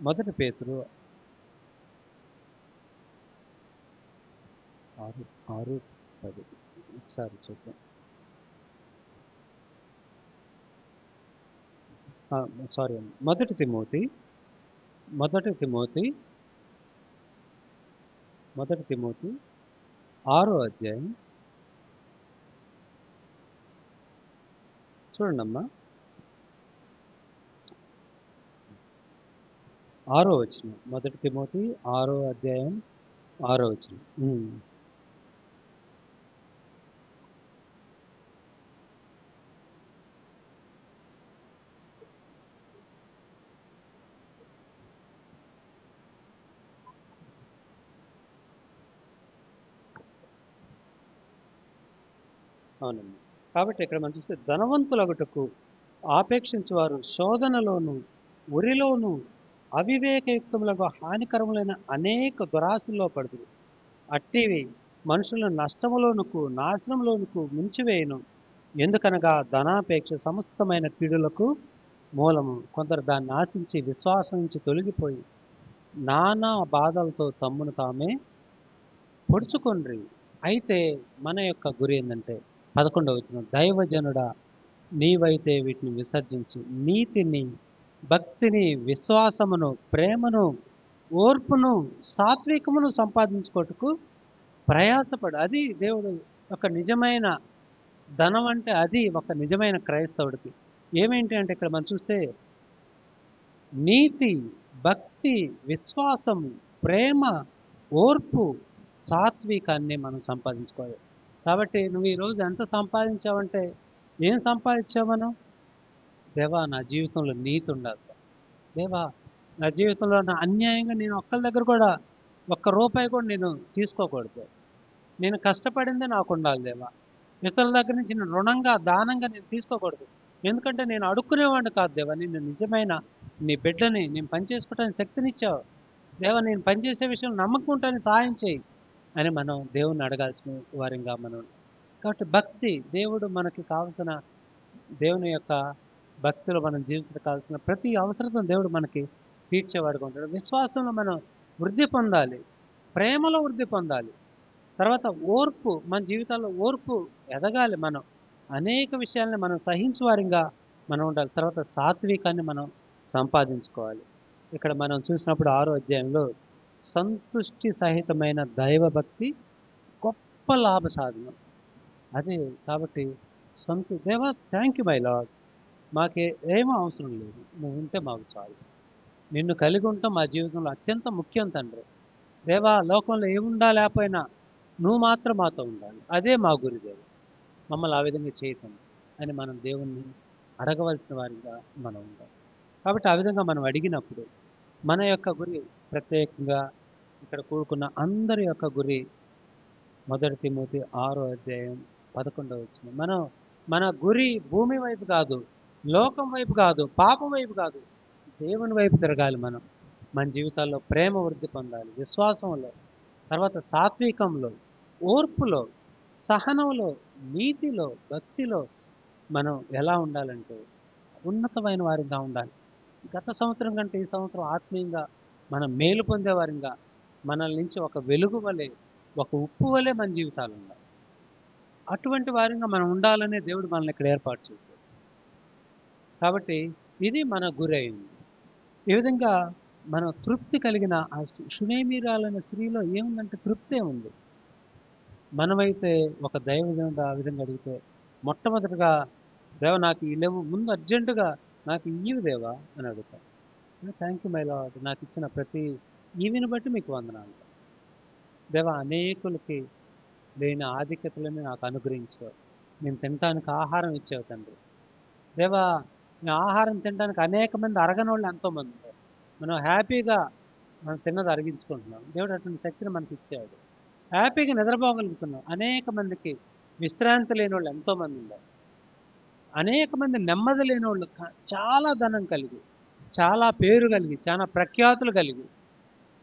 మొదటి పేతురు 6 6 10 ఒకసారి చూద్దాం. సారీ అండి. మొదటి తిమోతి మొదటి తిమోతి 6 అధ్యాయం చూడండమ్మా. 6 వచనం. మొదటి తిమోతి 6 అధ్యాయం 6 వచనం. అవునండి. కాబట్టి ఇక్కడ మనం చూస్తే ధనవంతులగుటకు ఆపేక్షించువారు శోధనలోను, ఉరిలోను, అవివేకయుక్తములకు హానికరములైన అనేక దురాశల్లో పడుదురు. అట్టివి మనుషులను నష్టములోనుకు నాశనంలోనుకు ముంచివేయును. ఎందుకనగా ధనాపేక్ష సమస్తమైన కీడులకు మూలము. కొందరు దాన్ని ఆశించి విశ్వాసం నుంచి తొలగిపోయి నానా బాధలతో తమ్మును తామే పొడుచుకొండ్రి. అయితే మన యొక్క గురి ఏంటంటే 11వ వచనం, దైవజనుడా నీవైతే వీటిని విసర్జించి నీతిని, భక్తిని, విశ్వాసమును, ప్రేమను, ఓర్పును, సాత్వికమును సంపాదించుకోటకు ప్రయాసపడు. అది దేవుడు ఒక నిజమైన ధనం అంటే అది ఒక నిజమైన క్రైస్తవుడికి. ఏమేంటి అంటే ఇక్కడ మనం చూస్తే నీతి, భక్తి, విశ్వాసము, ప్రేమ, ఓర్పు, సాత్వికాన్ని మనం సంపాదించుకోవాలి. కాబట్టి నువ్వు ఈరోజు ఎంత సంపాదించావంటే ఏం సంపాదించావు మనం? దేవా నా జీవితంలో నీతి ఉండాలి. దేవా నా జీవితంలో నా అన్యాయంగా నేను ఒక్కరి దగ్గర కూడా ఒక్క రూపాయి కూడా నేను తీసుకోకూడదు. నేను కష్టపడిందే నాకు ఉండాలి దేవా. ఇతరుల దగ్గర నుంచి నేను రుణంగా దానంగా నేను తీసుకోకూడదు. ఎందుకంటే నేను అడుక్కునేవాడిని కాదు దేవా. నేను నిజమైన నీ బిడ్డని, నేను పనిచేసుకోవడానికి శక్తినిచ్చావు దేవా. నేను పనిచేసే విషయంలో నమ్మకం ఉంటానికి సహాయం చేయి అని మనం దేవుణ్ణి అడగాల్సిన వారిగా మనం. కాబట్టి భక్తి, దేవుడు మనకి కావలసిన దేవుని యొక్క భక్తిలో మనం జీవించడం కావాల్సిన ప్రతి అవసరతను దేవుడు మనకి తీర్చేవాడుగా ఉంటాడు. విశ్వాసంలో మనం వృద్ధి పొందాలి, ప్రేమలో వృద్ధి పొందాలి. తర్వాత ఓర్పు, మన జీవితాల్లో ఓర్పు ఎదగాలి. మనం అనేక విషయాల్ని మనం సహించు వారిగా మనం ఉండాలి. తర్వాత సాత్వికాన్ని మనం సంపాదించుకోవాలి. ఇక్కడ మనం చూసినప్పుడు 6వ అధ్యాయంలో సంతుష్టి సహితమైన దైవభక్తి గొప్ప లాభ సాధనం. అదే కాబట్టి దేవా థ్యాంక్ యూ మై లార్డ్, మాకే ఏమీ అవసరం లేదు, నువ్వు ఉంటే మాకు చాలు. నిన్ను కలిగి ఉంటాం మా జీవితంలో అత్యంత ముఖ్యం తండ్రి. దేవా లోకంలో ఏముండా లేకపోయినా నువ్వు మాత్రం మాతో ఉండాలి, అదే మా గురి దేవు. మమ్మల్ని ఆ విధంగా చేయటం అని మనం దేవుణ్ణి అడగవలసిన వారిగా మనం ఉండాలి. కాబట్టి ఆ విధంగా మనం అడిగినప్పుడు మన యొక్క గురి ప్రత్యేకంగా ఇక్కడ కూడుకున్న అందరి యొక్క గురి మొదటి తిమోతి 6వ అధ్యాయం 11వ వచనం. మన గురి భూమి వైపు కాదు, లోకం వైపు కాదు, పాపం వైపు కాదు, దేవుని వైపు తిరగాలి. మన జీవితాల్లో ప్రేమ వృద్ధి పొందాలి, విశ్వాసంలో, తర్వాత సాత్వికంలో, ఓర్పులో, సహనంలో, నీతిలో, భక్తిలో మనం ఎలా ఉండాలంటే ఉన్నతమైన వారిగా ఉండాలి. గత సంవత్సరం కంటే ఈ సంవత్సరం ఆత్మీయంగా మనం మేలు పొందే వారిగా, మనల్ నుంచి ఒక వెలుగు వలె, ఒక ఉప్పు వలె మన జీవితాలు ఉండాలి. అటువంటి వారిగా మనం ఉండాలనే దేవుడు మనల్ని ఇక్కడ ఏర్పాటు చేశాడు. కాబట్టి ఇది మన గురి అయింది. ఈ విధంగా మనం తృప్తి కలిగిన ఆ షునేమీరాలనే స్త్రీలో ఏముందంటే తృప్తే ఉంది. మనమైతే ఒక దైవజనుడు ఆ విధంగా అడిగితే మొట్టమొదటిగా దేవ నాకు ఈ లేవు, ముందు అర్జెంటుగా నాకు ఇయ్యవు దేవా అని అడుగుతాను. థ్యాంక్ యూ మై లార్డ్, నాకు ఇచ్చిన ప్రతి ఈవిని బట్టి మీకు వందనాలు దేవా. అనేకులకి లేని ఆధిక్యతలని నాకు అనుగ్రహించావు. నేను తినటానికి ఆహారం ఇచ్చావు తండ్రి. దేవా నేను ఆహారం తినడానికి అనేక మంది అరగని వాళ్ళు ఎంతోమంది ఉన్నారు. మనం హ్యాపీగా మనం తిన్నది అరిగించుకుంటున్నాం. దేవుడు అటువంటి శక్తిని మనకి ఇచ్చాడు. హ్యాపీగా నిద్రపోగలుగుతున్నాం. అనేక మందికి విశ్రాంతి లేని వాళ్ళు ఎంతోమంది ఉన్నారు. అనేక మంది నెమ్మది లేని వాళ్ళు, చాలా ధనం కలిగి, చాలా పేరు కలిగి, చాలా ప్రఖ్యాతులు కలిగి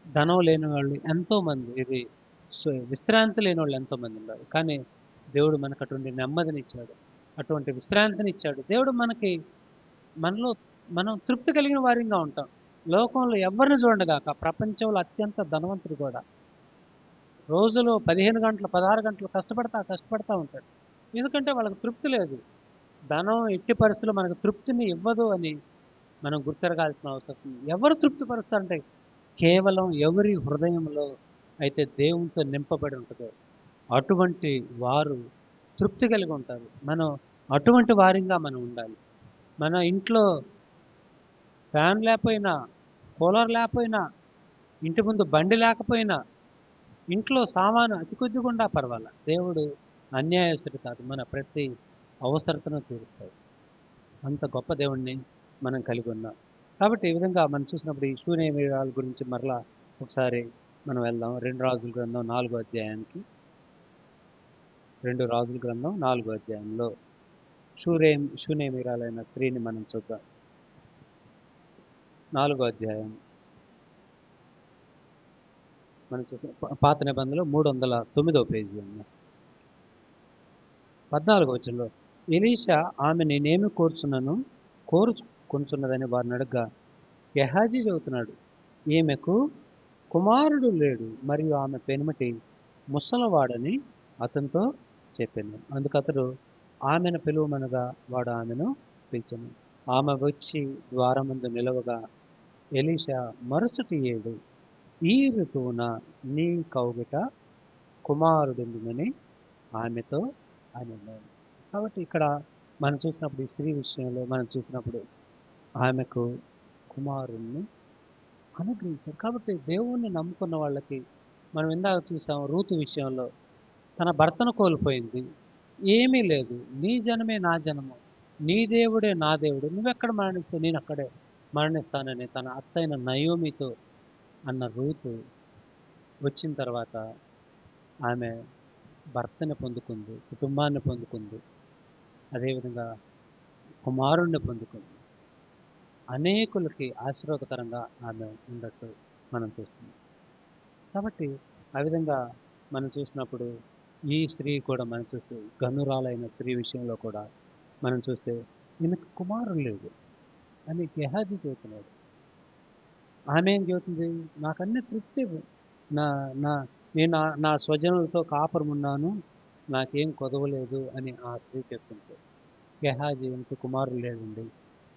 ధనం లేని వాళ్ళు ఎంతోమంది, ఇది విశ్రాంతి లేని వాళ్ళు ఎంతోమంది ఉన్నారు. కానీ దేవుడు మనకు అటువంటి నెమ్మదిని ఇచ్చాడు, అటువంటి విశ్రాంతిని ఇచ్చాడు. దేవుడు మనలో మనం తృప్తి కలిగిన వారిగా ఉంటాం. లోకంలో ఎవరిని చూడగాక ప్రపంచంలో అత్యంత ధనవంతుడు కూడా రోజులో 15 గంటలు 16 గంటలు కష్టపడతా ఉంటాడు. ఎందుకంటే వాళ్ళకి తృప్తి లేదు. ధనం ఎట్టి పరిస్థితుల్లో మనకు తృప్తిని ఇవ్వదు అని మనం గుర్తెరగాల్సిన అవసరం ఉంది. ఎవరు తృప్తిపరుస్తారంటే కేవలం ఎవరి హృదయంలో అయితే దేవునితో నింపబడి ఉంటుందో అటువంటి వారు తృప్తి కలిగి ఉంటారు. మనం అటువంటి వారిగా మనం ఉండాలి. మన ఇంట్లో ఫ్యాన్ లేకపోయినా, కూలర్ లేకపోయినా, ఇంటి ముందు బండి లేకపోయినా, ఇంట్లో సామాను అతి కొద్దిగుండా పర్వాలా. దేవుడు అన్యాయస్తుడు కాదు. మన ప్రతి అవసరతను తీరుస్తాడు. అంత గొప్ప దేవుడిని మనం కలిగి ఉన్నాం. కాబట్టి ఈ విధంగా మనం చూసినప్పుడు ఈ శూనేమిరాల గురించి మరలా ఒకసారి మనం వెళ్దాం. 2 రాజుల గ్రంథం 4వ అధ్యాయానికి. 2 రాజుల గ్రంథం 4వ అధ్యాయంలో శూనేమిరాలైన స్త్రీని మనం చూద్దాం. 4వ అధ్యాయం మనం చూసిన పాత నిబంధనలో 309వ పేజీ ఉంది. 14వ వచనంలో ఎలీషా ఆమె నేనేమి కోరుకుంటున్నదని వారిని అడగ్గా గెహాజీ చెబుతున్నాడు, ఈమెకు కుమారుడు లేడు మరియు ఆమె పెనిమిటి ముసలవాడని అతనితో చెప్పాను. అందుకతడు ఆమెను పిలువమనగా వాడు ఆమెను పిలిచెను. ఆమె వచ్చి ద్వారమందు నిలవగా ఎలీషా మరుసటి ఏడు ఈ ఋతువున నీ కౌగిట కుమారుడుందని ఆమెతో అన్నాడు. కాబట్టి ఇక్కడ మనం చూసినప్పుడు ఈ స్త్రీ విషయంలో మనం చూసినప్పుడు ఆమెకు కుమారుణ్ణి అనుగ్రహించారు. కాబట్టి దేవుణ్ణి నమ్ముకున్న వాళ్ళకి మనం ఇందాక చూసాం రూతు విషయంలో తన భర్తను కోల్పోయింది. ఏమీ లేదు. నీ జనమే నా జనము, నీ దేవుడే నా దేవుడు, నువ్వెక్కడ మరణిస్తే నేను అక్కడే మరణిస్తానని తన అత్తైన నయోమితో అన్న రూతు వచ్చిన తర్వాత ఆమె భర్తని పొందుకుంది, కుటుంబాన్ని పొందుకుంది, అదేవిధంగా కుమారుణ్ణి పొందుకుంది. అనేకులకి ఆశీర్వాదకరంగా ఆమె ఉన్నట్టు మనం చూస్తున్నాం. కాబట్టి ఆ విధంగా మనం చూసినప్పుడు ఈ స్త్రీ కూడా మనం చూస్తే గనురాలైన స్త్రీ విషయంలో కూడా మనం చూస్తే ఈమెకు కుమారుడు లేడు అని గెహాజీ చెబుతున్నాడు. ఆమె ఏం చెబుతుంది, నాకన్నీ తృప్తి, నా నా నేను నా స్వజనులతో కాపురం ఉన్నాను, నాకేం కొదవలేదు అని ఆ స్త్రీ చెప్తుంటే గెహాజీ ఈమెకు కుమారుడు లేడండి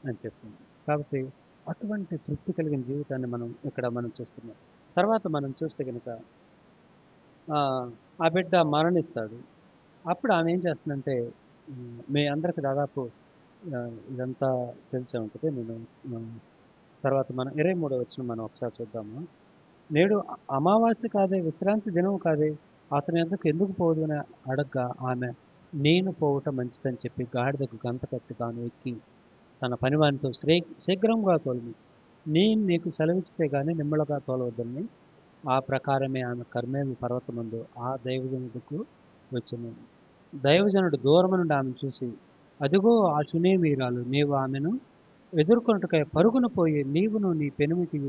అని చెప్తుంది. కాబట్టి అటువంటి తృప్తి కలిగిన జీవితాన్ని మనం చూస్తున్నాం. తర్వాత మనం చూస్తే కనుక ఆ బిడ్డ మరణిస్తాడు. అప్పుడు ఆమె ఏం చేస్తుందంటే మీ అందరికి దాదాపు ఇదంతా తెలిసే ఉంటుంది. నేను తర్వాత మనం 23వ వచనం మనం ఒకసారి చూద్దాము. నేడు అమావాస్య కాదే, విశ్రాంతి దినం కాదే, అతని యొద్దకు ఎందుకు పోదు అని అడగ్గా ఆమె నేను పోవటం మంచిదని చెప్పి గాడిదకు గంత కట్టి తాను ఎక్కి తన పనివానితో శీఘ్రంగా తోలింది. నేను నీకు సెలవిచ్చితే గానీ నిమ్మళగా తోలవద్దని ఆ ప్రకారమే ఆమె కర్మేలు పర్వతమందు ఆ దైవజనుడికి వచ్చింది. దైవజనుడు దూరం నుండి ఆమెను చూసి, అదిగో ఆ శూనేమీరాలు, నీవు ఆమెను ఎదుర్కొనుటకై పరుగున పోయి నీవును నీ పెనిమిటి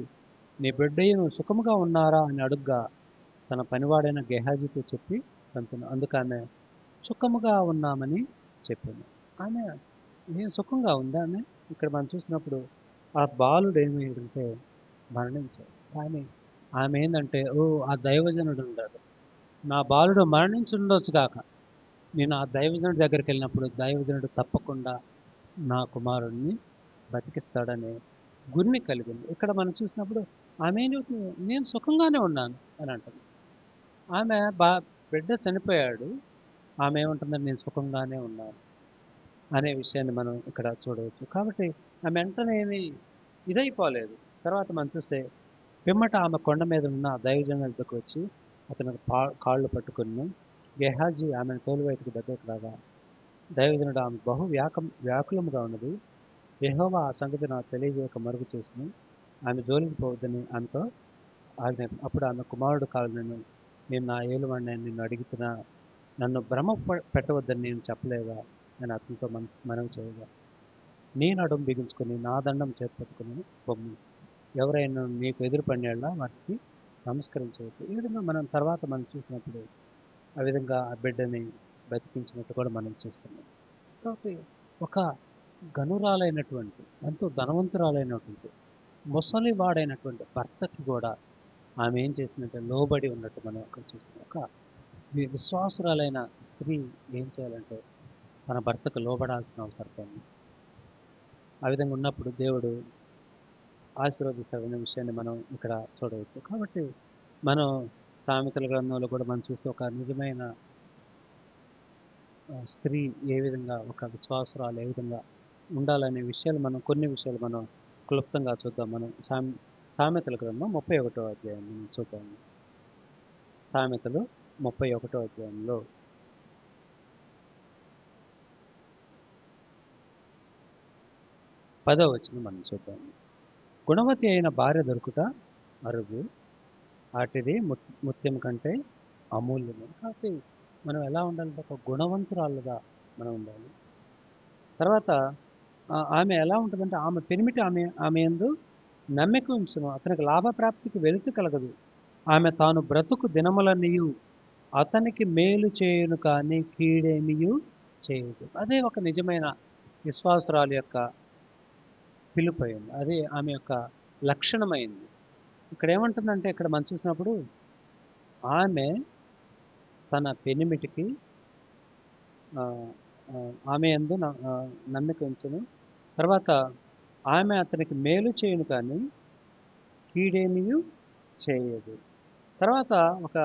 నీ బిడ్డయును సుఖముగా ఉన్నారా అని అడుగ్గా తన పనివాడైన గెహాజీతో చెప్పి పంపిన. అందుకు ఆమె సుఖముగా ఉన్నామని చెప్పింది. ఆమె నేను సుఖంగా ఉందా ఆమె? ఇక్కడ మనం చూసినప్పుడు ఆ బాలుడు ఏమయ్యాడంటే మరణించాడు. కానీ ఆమె ఏంటంటే ఆ దైవజనుడు ఉన్నాడు, నా బాలుడు మరణించి ఉండొచ్చు కాక, నేను ఆ దైవజనుడి దగ్గరికి వెళ్ళినప్పుడు దైవజనుడు తప్పకుండా నా కుమారుడిని బతికిస్తాడనే గురిని కలిగింది. ఇక్కడ మనం చూసినప్పుడు ఆమె ఏం చెబుతుంది, నేను సుఖంగానే ఉన్నాను అని అంటుంది. ఆమె బిడ్డ చనిపోయాడు, ఆమె ఏమంటుందంటే నేను సుఖంగానే ఉన్నాను అనే విషయాన్ని మనం ఇక్కడ చూడవచ్చు. కాబట్టి ఆమె వెంటనే ఏమి ఇదైపోలేదు. తర్వాత మనం చూస్తే పిమ్మట ఆమె కొండ మీద ఉన్న దైవజనుల దగ్గరకు వచ్చి అతనికి కాళ్ళు పట్టుకుని గెహాజీ ఆమెను తోలుబయటకు దగ్గరకు రాగా దైవజనుడు ఆమె బహు వ్యాకులముగా ఉన్నది, యెహోవా ఆ సంగతి నాకు తెలియజేయక మరుగు చేసిన ఆమె జోలికి పోవద్దని ఆమెతో ఆజ్ఞ. అప్పుడు ఆమె కుమారుడు కావాలని నేను నా ఏలువాడిని నిన్ను అడుగుతున్నా, నన్ను భ్రమ పెట్టవద్దని నేను చెప్పలేదా అని అతనితో మనవి చేయగా, నీ నడుము బిగించుకొని నా దండం చేతి పట్టుకుని పొమ్ము, ఎవరైనా నీకు ఎదురు పడినేళ్ళ వాటికి నమస్కరించవచ్చు. ఈ విధంగా మనం చూసినప్పుడు ఆ విధంగా ఆ బిడ్డని బతికించినట్టు కూడా మనం చూస్తున్నాం. కాబట్టి ఒక గనురాలైనటువంటి ఎంతో ధనవంతురాలైనటువంటి ముసలివాడైనటువంటి భర్తకి కూడా ఆమె ఏం చేసిందంటే లోబడి ఉన్నట్టు మనం అక్కడ చూస్తున్నాం. ఒక విశ్వాసురాలైన స్త్రీ ఏం చేయాలంటే తన భర్తకు లోబడాల్సిన అవసరం ఉంది. ఆ విధంగా ఉన్నప్పుడు దేవుడు ఆశీర్వదిస్తాడనే విషయాన్ని మనం ఇక్కడ చూడవచ్చు. కాబట్టి మనం సామెతల గ్రంథంలో కూడా మనం చూస్తే ఒక నిజమైన స్త్రీ ఏ విధంగా, ఒక విశ్వాసురాలు ఏ విధంగా ఉండాలనే విషయాలు మనం కొన్ని విషయాలు మనం క్లుప్తంగా చూద్దాం. మనం సామెతల గ్రంథం 31వ అధ్యాయం మనం చూద్దాం. సామెతలు 31వ అధ్యాయంలో 10వ వచనం మనం చూద్దాం. గుణవతి అయిన భార్య దొరుకుట అరుదు, వాటిది ముత్యం కంటే అమూల్యము. కాబట్టి మనం ఎలా ఉండాలంటే ఒక గుణవంతురాలుగా మనం ఉండాలి. తర్వాత ఆమె ఎలా ఉంటుందంటే ఆమె పెనిమిటి ఆమె యందు నమ్మిక ఉంచును, అతనికి లాభప్రాప్తికి వెలితి కలగదు. ఆమె తాను బ్రతుకు దినములన్నీయు అతనికి మేలు చేయును కానీ కీడేమియు చేయదు. అదే ఒక నిజమైన విశ్వాసురాలు యొక్క పిలుపయింది. అది ఆమె యొక్క లక్షణమైంది. ఇక్కడ ఏమంటుందంటే ఇక్కడ మనం చూసినప్పుడు ఆమె తన పెనిమిటికి ఆమె యందు నమ్మిక ఉంచును. తర్వాత ఆమె అతనికి మేలు చేయును కానీ కీడేమియు చేయదు. తర్వాత ఒక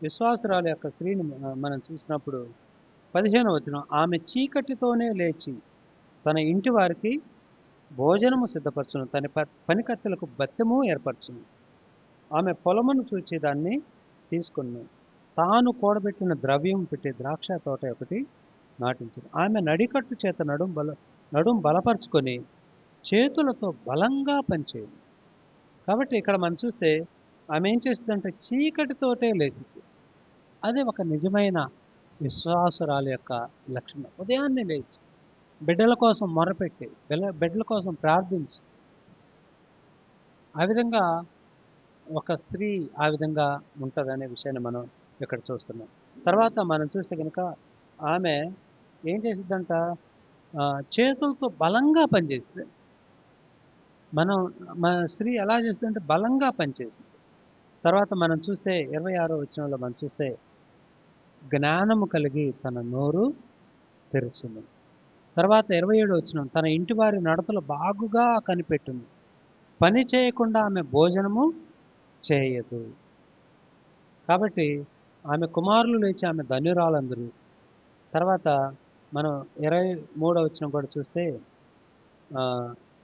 విశ్వాసురాలు యొక్క స్త్రీని మనం చూసినప్పుడు 15వ వచనం, ఆమె చీకటితోనే లేచి తన ఇంటి వారికి భోజనము సిద్ధపరచును, తన పనికత్తెలకు బత్తెము ఏర్పరచును. ఆమె పొలమును చూచి దాన్ని తీసుకును, తాను కూడబెట్టిన ద్రవ్యం పెట్టి ద్రాక్ష తోట ఒకటి నాటించును. ఆమె నడికట్టు చేత నడుం బలపరుచుకొని చేతులతో బలంగా పనిచేయదు. కాబట్టి ఇక్కడ మనం చూస్తే ఆమె ఏం చేస్తుందంటే చీకటితోటే లేచింది. అదే ఒక నిజమైన విశ్వాసురాలు యొక్క లక్షణం. ఉదయాన్నే లేచి బిడ్డల కోసం మొరపెట్టి బిడ్డల కోసం ప్రార్థించి, ఆ విధంగా ఒక స్త్రీ ఆ విధంగా ఉంటుందనే విషయాన్ని మనం ఇక్కడ చూస్తున్నాం. తర్వాత మనం చూస్తే కనుక ఆమె ఏం చేసిద్దంట, చేతులతో బలంగా పనిచేస్తుంది. మన స్త్రీ ఎలా చేస్తుందంటే బలంగా పనిచేసింది. తర్వాత మనం చూస్తే 26వ వచనంలో మనం చూస్తే జ్ఞానము కలిగి తన నోరు తెరుచును. తర్వాత 27వ వచనం, తన ఇంటి వారి నడతలు బాగుగా కనిపెట్టును, పని చేయకుండా ఆమె భోజనము చేయదు. కాబట్టి ఆమె కుమారులు లేచి ఆమె ధన్యురాలందరూ. తర్వాత మనం 23వ వచనం కూడా చూస్తే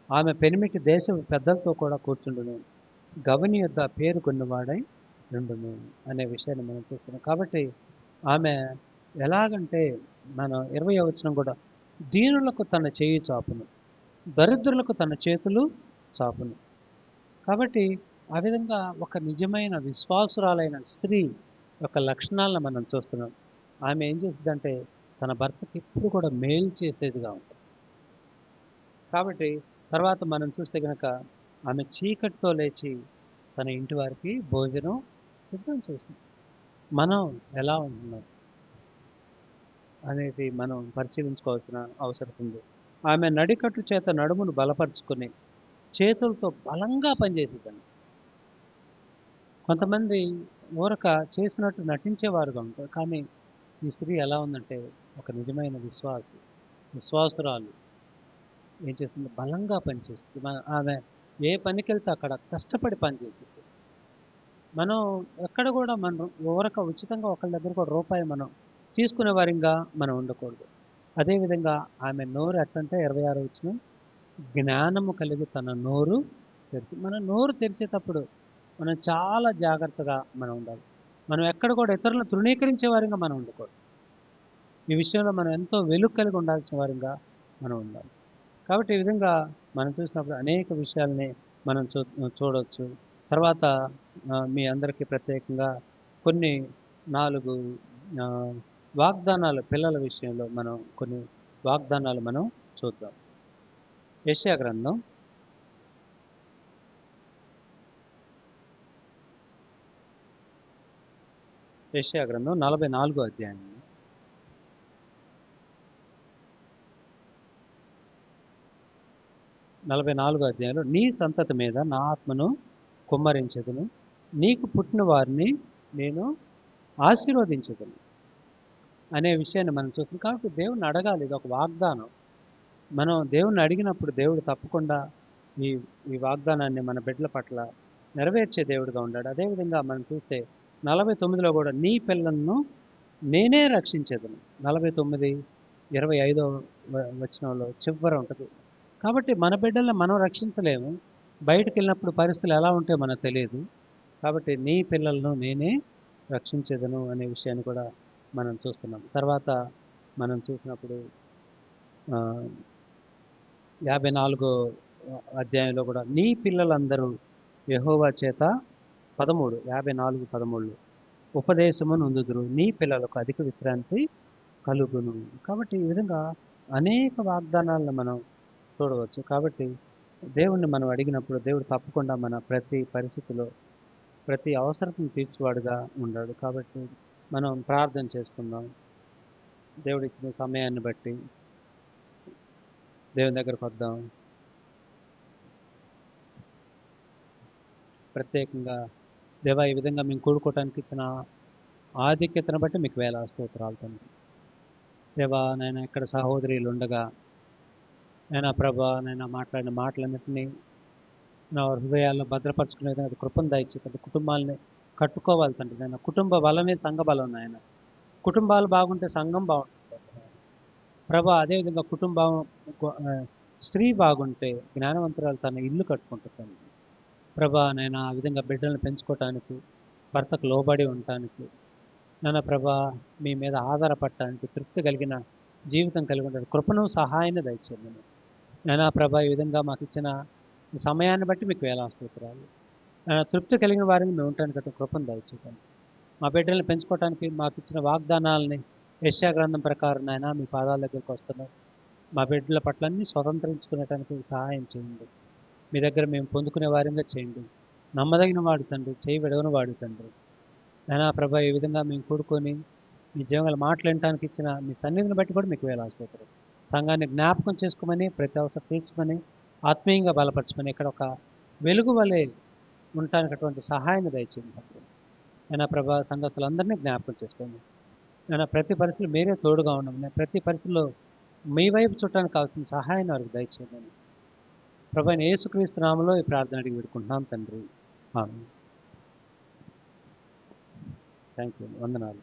ఆమె పెనిమిటి దేశ పెద్దలతో కూడా కూర్చుండును, గవని యొద్ద పేరు కొన్నవాడై ఉండును అనే విషయాన్ని మనం చూస్తున్నాం. కాబట్టి ఆమె ఎలాగంటే మన 20వ వచనం కూడా, దీనులకు తన చేయి చాపును, దరిద్రులకు తన చేతులు చాపును. కాబట్టి ఆ విధంగా ఒక నిజమైన విశ్వాసురాలైన స్త్రీ యొక్క లక్షణాలను మనం చూస్తున్నాం. ఆమె ఏం చేస్తుందంటే తన భర్తకి ఎప్పుడు కూడా మేలు చేసేదిగా ఉంటుంది. కాబట్టి తర్వాత మనం చూస్తే కనుక ఆమె చీకటితో లేచి తన ఇంటి వారికి భోజనం సిద్ధం చేసింది. మనం ఎలా ఉంటున్నాం అనేది మనం పరిశీలించుకోవాల్సిన అవసరం ఉంది. ఆమె నడికట్టు చేత నడుమును బలపరుచుకొని చేతులతో బలంగా పనిచేసేదండి. కొంతమంది ఊరక చేసినట్టు నటించేవారుగా ఉంటారు. కానీ ఈ స్త్రీ ఎలా ఉందంటే ఒక నిజమైన విశ్వాసురాలు ఏం చేస్తుంది, బలంగా పనిచేస్తుంది. ఆమె ఏ పనికి వెళ్తే అక్కడ కష్టపడి పనిచేస్తుంది. మనం ఎక్కడ కూడా మనం ఊరక ఉచితంగా ఒకళ్ళ దగ్గర కూడా రూపాయి మనం తీసుకునే వారిగా మనం ఉండకూడదు. అదేవిధంగా ఆమె నోరు ఎట్లంటే 26 వచనం, జ్ఞానము కలిగి తన నోరు తెరిచి. మన నోరు తెరిచేటప్పుడు మనం చాలా జాగ్రత్తగా మనం ఉండాలి. మనం ఎక్కడ కూడా ఇతరులను తృణీకరించే వారిగా మనం ఉండకూడదు. ఈ విషయంలో మనం ఎంతో వెలుగు కలిగి ఉండాల్సిన వారిగా మనం ఉండాలి. కాబట్టి ఈ విధంగా మనం చూసినప్పుడు అనేక విషయాల్ని మనం చూడవచ్చు. తర్వాత మీ అందరికీ ప్రత్యేకంగా కొన్ని 4 వాగ్దానాలు, పిల్లల విషయంలో మనం కొన్ని వాగ్దానాలు మనం చూద్దాం. యెషయా గ్రంథం 44వ అధ్యాయం. 44వ అధ్యాయంలో, నీ సంతతి మీద నా ఆత్మను కుమ్మరించెదను, నీకు పుట్టిన వారిని నేను ఆశీర్వదించగలను అనే విషయాన్ని మనం చూస్తాం. కాబట్టి దేవుణ్ణి అడగాలి. ఇది ఒక వాగ్దానం. మనం దేవుణ్ణి అడిగినప్పుడు దేవుడు తప్పకుండా ఈ ఈ వాగ్దానాన్ని మన బిడ్డల పట్ల నెరవేర్చే దేవుడిగా ఉన్నాడు. అదేవిధంగా మనం చూస్తే 49లో కూడా నీ పిల్లలను నేనే రక్షించేదను. 49, 25 వచనంలో చివర ఉంటుంది. కాబట్టి మన బిడ్డల్ని మనం రక్షించలేము. బయటికి వెళ్ళినప్పుడు పరిస్థితులు ఎలా ఉంటాయో మనకు తెలియదు. కాబట్టి నీ పిల్లలను నేనే రక్షించేదను అనే విషయాన్ని కూడా మనం చూస్తున్నాం. తర్వాత మనం చూసినప్పుడు 54 అధ్యాయంలో కూడా నీ పిల్లలందరూ యెహోవా చేత 13, 54, 13 ఉపదేశము నొందుదురు, నీ పిల్లలకు అధిక విశ్రాంతి కలుగును. కాబట్టి ఈ విధంగా అనేక వాగ్దానాలను మనం చూడవచ్చు. కాబట్టి దేవుణ్ణి మనం అడిగినప్పుడు దేవుడు తప్పకుండా మన ప్రతి పరిస్థితిలో ప్రతి అవసరతను తీర్చువాడుగా ఉన్నాడు. కాబట్టి మనం ప్రార్థన చేసుకుందాం. దేవుడు ఇచ్చిన సమయాన్ని బట్టి దేవుని దగ్గరకు వద్దాం. ప్రత్యేకంగా దేవా, ఈ విధంగా మేము కూడుకోవటానికి ఇచ్చిన ఆధిక్యతను బట్టి మీకు వేల స్తోత్రాలు తండ్రి. దేవా, నేను ఇక్కడ సహోదరులు ఉండగా నేను ప్రభా నేను మాట్లాడిన మాటలన్నింటినీ నా హృదయాల్లో భద్రపరచుకునే విధంగా అది కృపను దయచేయండి. కుటుంబాలని కట్టుకోవాలి తండ్రి. నేను కుటుంబ బలమే సంఘ బలం నాయన. కుటుంబాలు బాగుంటే సంఘం బాగుంటుంది ప్రభా. అదేవిధంగా కుటుంబం స్త్రీ బాగుంటే జ్ఞానవంతురాలు తన ఇల్లు కట్టుకుంటుంది ప్రభా. నేను ఆ విధంగా బిడ్డలను పెంచుకోవటానికి, భర్తకు లోబడి ఉండటానికి, నాన్న ప్రభా మీ మీద ఆధారపడటానికి, తృప్తి కలిగిన జీవితం కలిగి ఉండడానికి కృపను సహాయాన్ని దయచేయండి. నాన్న ప్రభా, ఈ విధంగా మాకు ఇచ్చిన సమయాన్ని బట్టి మీకు వేల స్తోత్రాలు. తృప్తి కలిగిన వారిని మేము ఉండటానికి కృపను దయచేయండి. మా బిడ్డలను పెంచుకోవటానికి మాకు ఇచ్చిన వాగ్దానాలని యెషయా గ్రంథం ప్రకారం నాయన మీ పాదాల దగ్గరికి వస్తున్నాం. మా బిడ్డల పట్ల అన్నీ స్వతంత్రించుకునేటానికి సహాయం చేయండి. మీ దగ్గర మేము పొందుకునే వారిగా చేయండి. నమ్మదగిన వాడు తండ్రి, చేయి విడవని వాడు తండ్రి. నాయనా ప్రభా, ఈ విధంగా మేము కూడుకొని మీ జీవంగా మాట్లాడటానికి ఇచ్చిన మీ సన్నిధిని బట్టి కూడా మీకు వేల స్తోత్రాలు. సంఘాన్ని జ్ఞాపకం చేసుకోమని, ప్రతి అవసరం తీర్చమని, ఆత్మీయంగా బలపరచమని, ఇక్కడ ఒక వెలుగు వలె ఉండటానికి అటువంటి సహాయాన్ని దయచేయండి. నాయనా ప్రభా, సంఘస్థులందరినీ జ్ఞాపకం చేసుకోండి. నాయనా ప్రతి పరిస్థితుల్లో మీరే తోడుగా ఉండమని, ప్రతి పరిస్థితుల్లో మీ వైపు చుట్టానికి కావాల్సిన సహాయాన్ని వారికి దయచేయండి. ప్రభు అయిన యేసుక్రీస్తు నామములో ఈ ప్రార్థన అడిగి పెట్టుకుంటున్నాం తండ్రి. ఆమేన్. Thank you. వందనాలు.